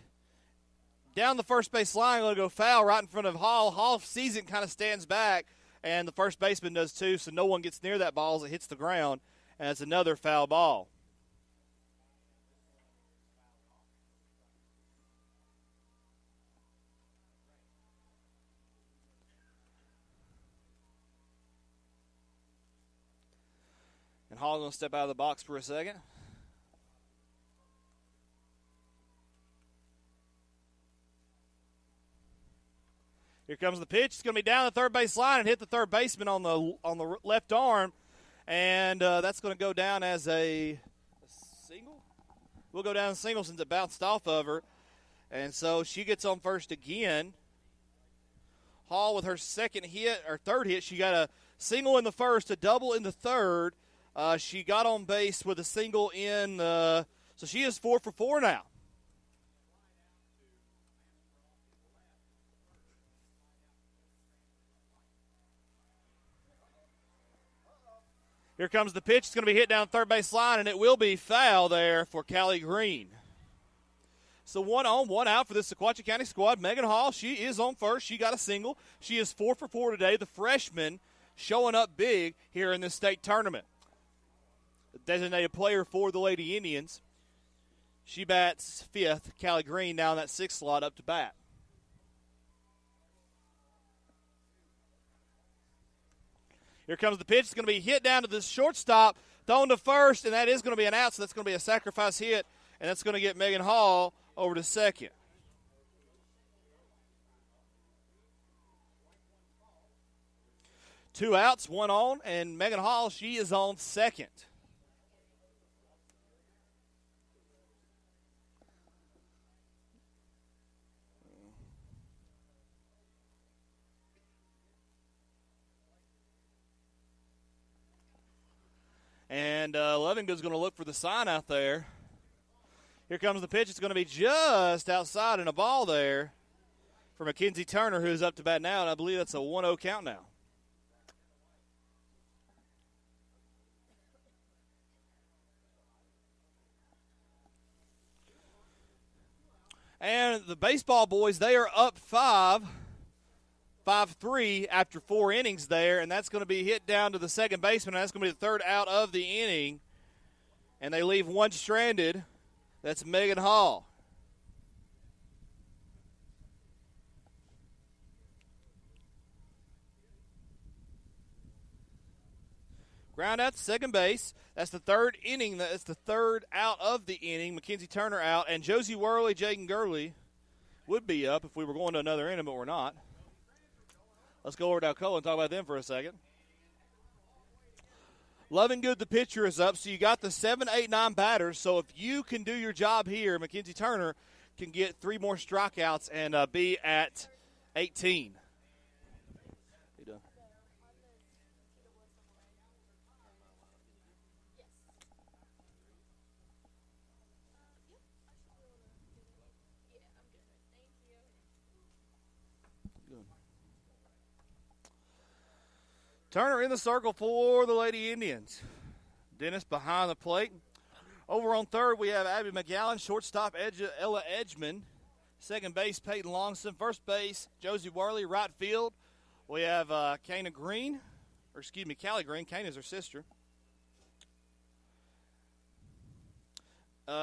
down the first base line. Going to go foul right in front of Hall. Hall sees it and kind of stands back. And the first baseman does too, so no one gets near that ball as it hits the ground, and it's another foul ball. And Hall's going to step out of the box for a second. Here comes the pitch. It's going to be down the third base line and hit the third baseman on the left arm, and that's going to go down as a single. We'll go down as a single since it bounced off of her, and so she gets on first again. Hall with her second hit or third hit. She got a single in the first, a double in the third. She got on base with a single in so she is 4 for 4 now. Here comes the pitch. It's going to be hit down third base line, and it will be foul there for Callie Green. So 1 on, 1 out for the Sequatchie County squad. Megan Hall, she is on first. She got a single. She is 4 for 4 today. The freshman showing up big here in this state tournament. The designated player for the Lady Indians. She bats fifth. Callie Green now in that sixth slot up to bat. Here comes the pitch. It's going to be hit down to the shortstop, thrown to first, and that is going to be an out, so that's going to be a sacrifice hit, and that's going to get Megan Hall over to second. Two outs, 1 on, and Megan Hall, she is on second. And Levingood's going to look for the sign out there. Here comes the pitch. It's going to be just outside and a ball there for Mackenzie Turner, who's up to bat now, and I believe that's a 1-0 count now. And the baseball boys, they are up 5-3 after 4 innings there, and that's going to be hit down to the second baseman, and that's going to be the third out of the inning. And they leave one stranded. That's Megan Hall. Ground out to second base. That's the third inning. That's the third out of the inning. Mackenzie Turner out, and Josie Worley, Jaden Gurley would be up if we were going to another inning, but we're not. Let's go over to Alcoa and talk about them for a second. Lovingood, the pitcher, is up. So you got the 7, 8, 9 batters. So if you can do your job here, Mackenzie Turner can get 3 more strikeouts and be at 18. You done? Turner in the circle for the Lady Indians. Dennis behind the plate. Over on third, we have Abby McGowan, shortstop Ella Edgman, second base Peyton Longson, first base Josie Worley, right field. We have Callie Green. Callie Green is her sister.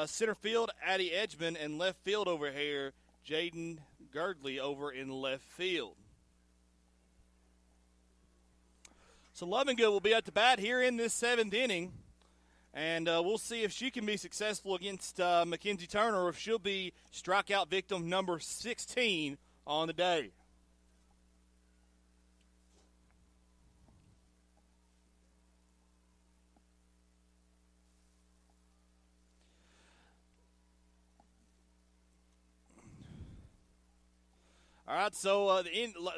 center field, Addie Edgman, and left field over here, Jaden Girdley over in left field. So Lovingood will be at the bat here in this 7th inning, and we'll see if she can be successful against Mackenzie Turner or if she'll be strikeout victim number 16 on the day. All right, so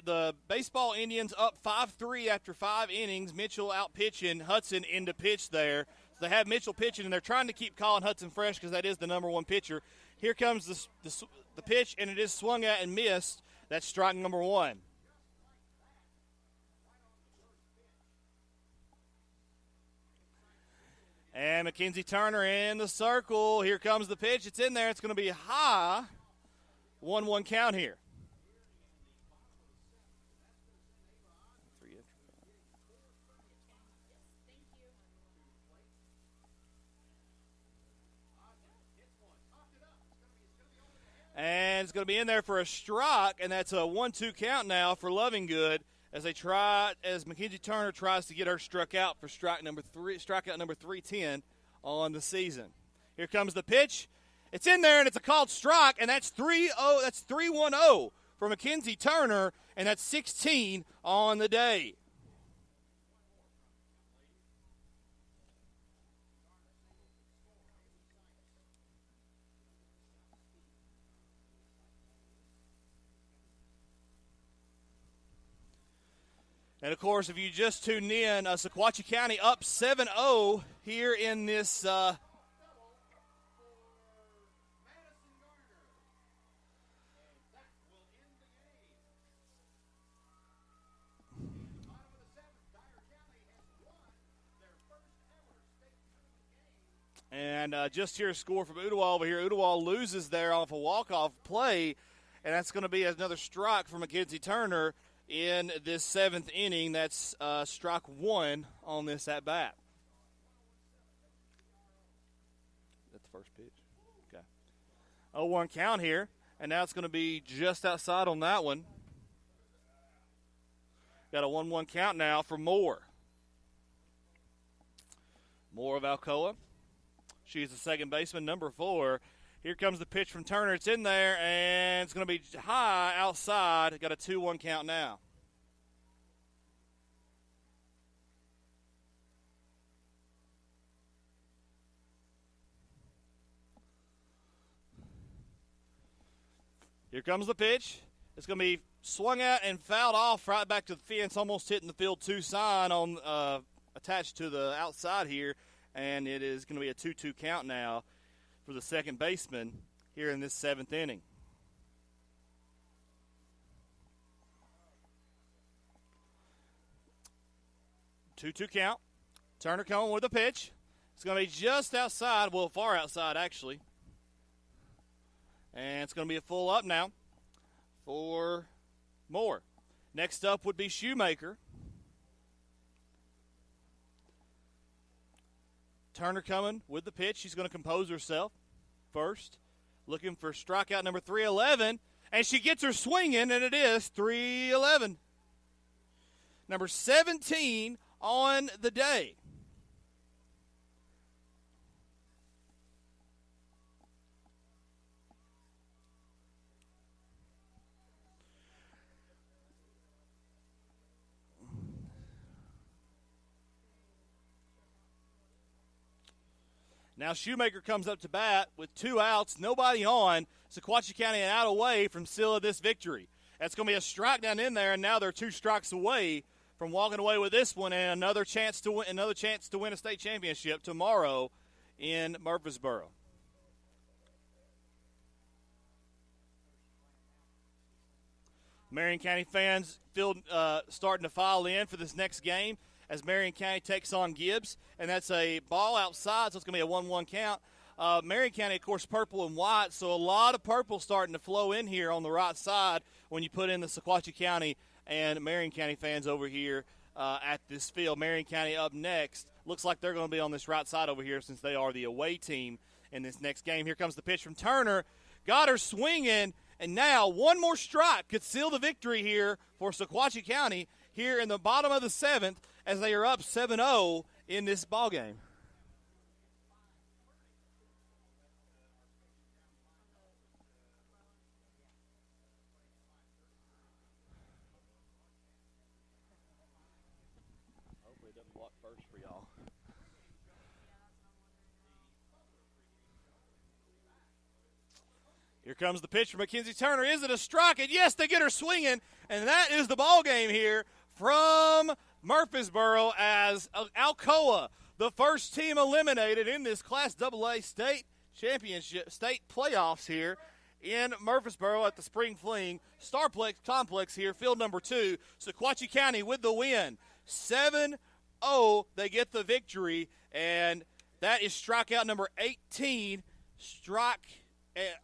the baseball Indians up 5-3 after 5 innings. Mitchell out pitching Hudson into pitch there. So they have Mitchell pitching, and they're trying to keep Colin Hudson fresh because that is the number 1 pitcher. Here comes the pitch, and it is swung at and missed. That's strike number 1. And Mackenzie Turner in the circle. Here comes the pitch. It's in there. It's going to be high. 1-1 count here. And it's going to be in there for a strike, and that's a 1-2 count now for Lovingood as Mackenzie Turner tries to get her struck out for strikeout number 310 on the season. Here comes the pitch. It's in there, and it's a called strike, and that's 3-0. That's 3-1-0 for Mackenzie Turner, and that's 16 on the day. And, of course, if you just tuned in, Sequatchie County up 7-0 here in this and just here a score from Ottawa over here. Ottawa loses there off a walk-off play, and that's going to be another strike for Mackenzie Turner in this 7th inning. That's strike 1 on this at-bat. That's the first pitch. Okay. 0-1 count here, and now it's going to be just outside on that one. Got a 1-1 count now for Moore. Moore of Alcoa. She's the second baseman, number 4. Here comes the pitch from Turner. It's in there, and it's going to be high outside. Got a 2-1 count now. Here comes the pitch. It's going to be swung at and fouled off right back to the fence, almost hitting the field 2 sign on attached to the outside here, and it is going to be a 2-2 count now for the second baseman here in this 7th inning. Two count. Turner coming with a pitch. It's going to be just outside, well, far outside actually. And it's going to be a full up now for Moore. Next up would be Shoemaker. Turner coming with the pitch. She's going to compose herself first. Looking for strikeout number 311. And she gets her swinging, and it is 311. Number 17 on the day. Now Shoemaker comes up to bat with 2 outs, nobody on. Sequatchie County an out away from sealing this victory. That's going to be a strike down in there, and now they're 2 strikes away from walking away with this one and another chance to win a state championship tomorrow in Murfreesboro. Marion County fans starting to file in for this next game as Marion County takes on Gibbs, and that's a ball outside, so it's going to be a 1-1 count. Marion County, of course, purple and white, so a lot of purple starting to flow in here on the right side when you put in the Sequatchie County and Marion County fans over here at this field. Marion County up next. Looks like they're going to be on this right side over here since they are the away team in this next game. Here comes the pitch from Turner. Got her swinging, and now one more strike could seal the victory here for Sequatchie County here in the bottom of the 7th as they are up 7-0 in this ballgame. Hopefully it doesn't block first for y'all. Here comes the pitch from Mackenzie Turner. Is it a strike? And yes, they get her swinging, and that is the ball game here from Murfreesboro as Alcoa, the first team eliminated in this Class AA state championship, state playoffs here in Murfreesboro at the Spring Fling Starplex Complex here, field number 2. Sequatchie County with the win. 7-0, they get the victory, and that is strikeout number 18,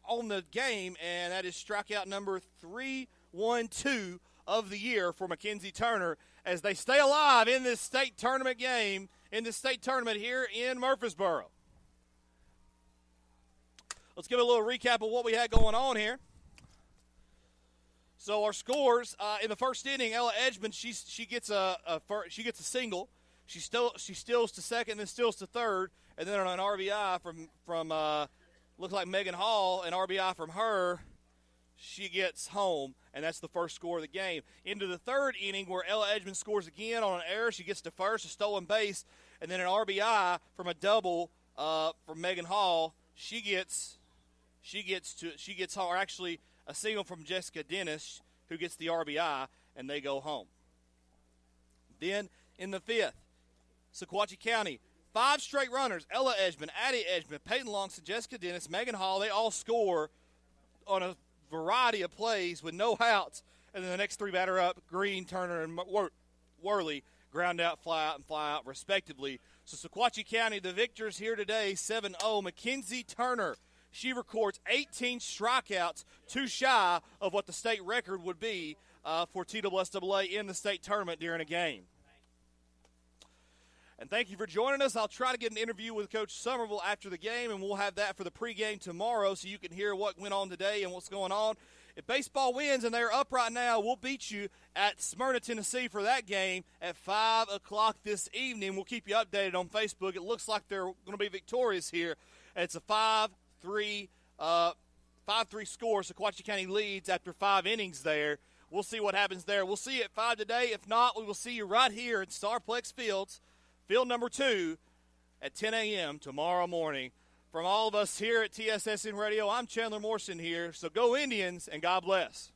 on the game, and that is strikeout number 312 of the year for Mackenzie Turner as they stay alive in this state tournament game, in this state tournament here in Murfreesboro. Let's give a little recap of what we had going on here. So our scores in the first inning, Ella Edgman, she gets a single. She steals to second, then steals to third, and then on an RBI from looks like Megan Hall, an RBI from her, she gets home, and that's the first score of the game. Into the third inning where Ella Edgman scores again on an error. She gets to first, a stolen base, and then an RBI from a double from Megan Hall. She gets home, or actually a single from Jessica Dennis, who gets the RBI, and they go home. Then in the fifth, Sequatchie County, 5 straight runners, Ella Edgman, Addie Edgman, Peyton Longson, Jessica Dennis, Megan Hall, they all score on a variety of plays with no outs. And then the next 3 batter up, Green, Turner, and Worley, ground out, fly out, respectively. So Sequatchie County, the victors here today, 7-0. Mackenzie Turner, she records 18 strikeouts, too shy of what the state record would be for TSSAA in the state tournament during a game. And thank you for joining us. I'll try to get an interview with Coach Somerville after the game, and we'll have that for the pregame tomorrow so you can hear what went on today and what's going on. If baseball wins and they're up right now, we'll beat you at Smyrna, Tennessee for that game at 5 o'clock this evening. We'll keep you updated on Facebook. It looks like they're going to be victorious here. It's a 5-3 score. Sequatchie County leads after 5 innings there. We'll see what happens there. We'll see you at 5 today. If not, we will see you right here at Starplex Fields, field number 2, at 10 a.m. tomorrow morning. From all of us here at TSSN Radio, I'm Chandler Morrison here. So go Indians, and God bless.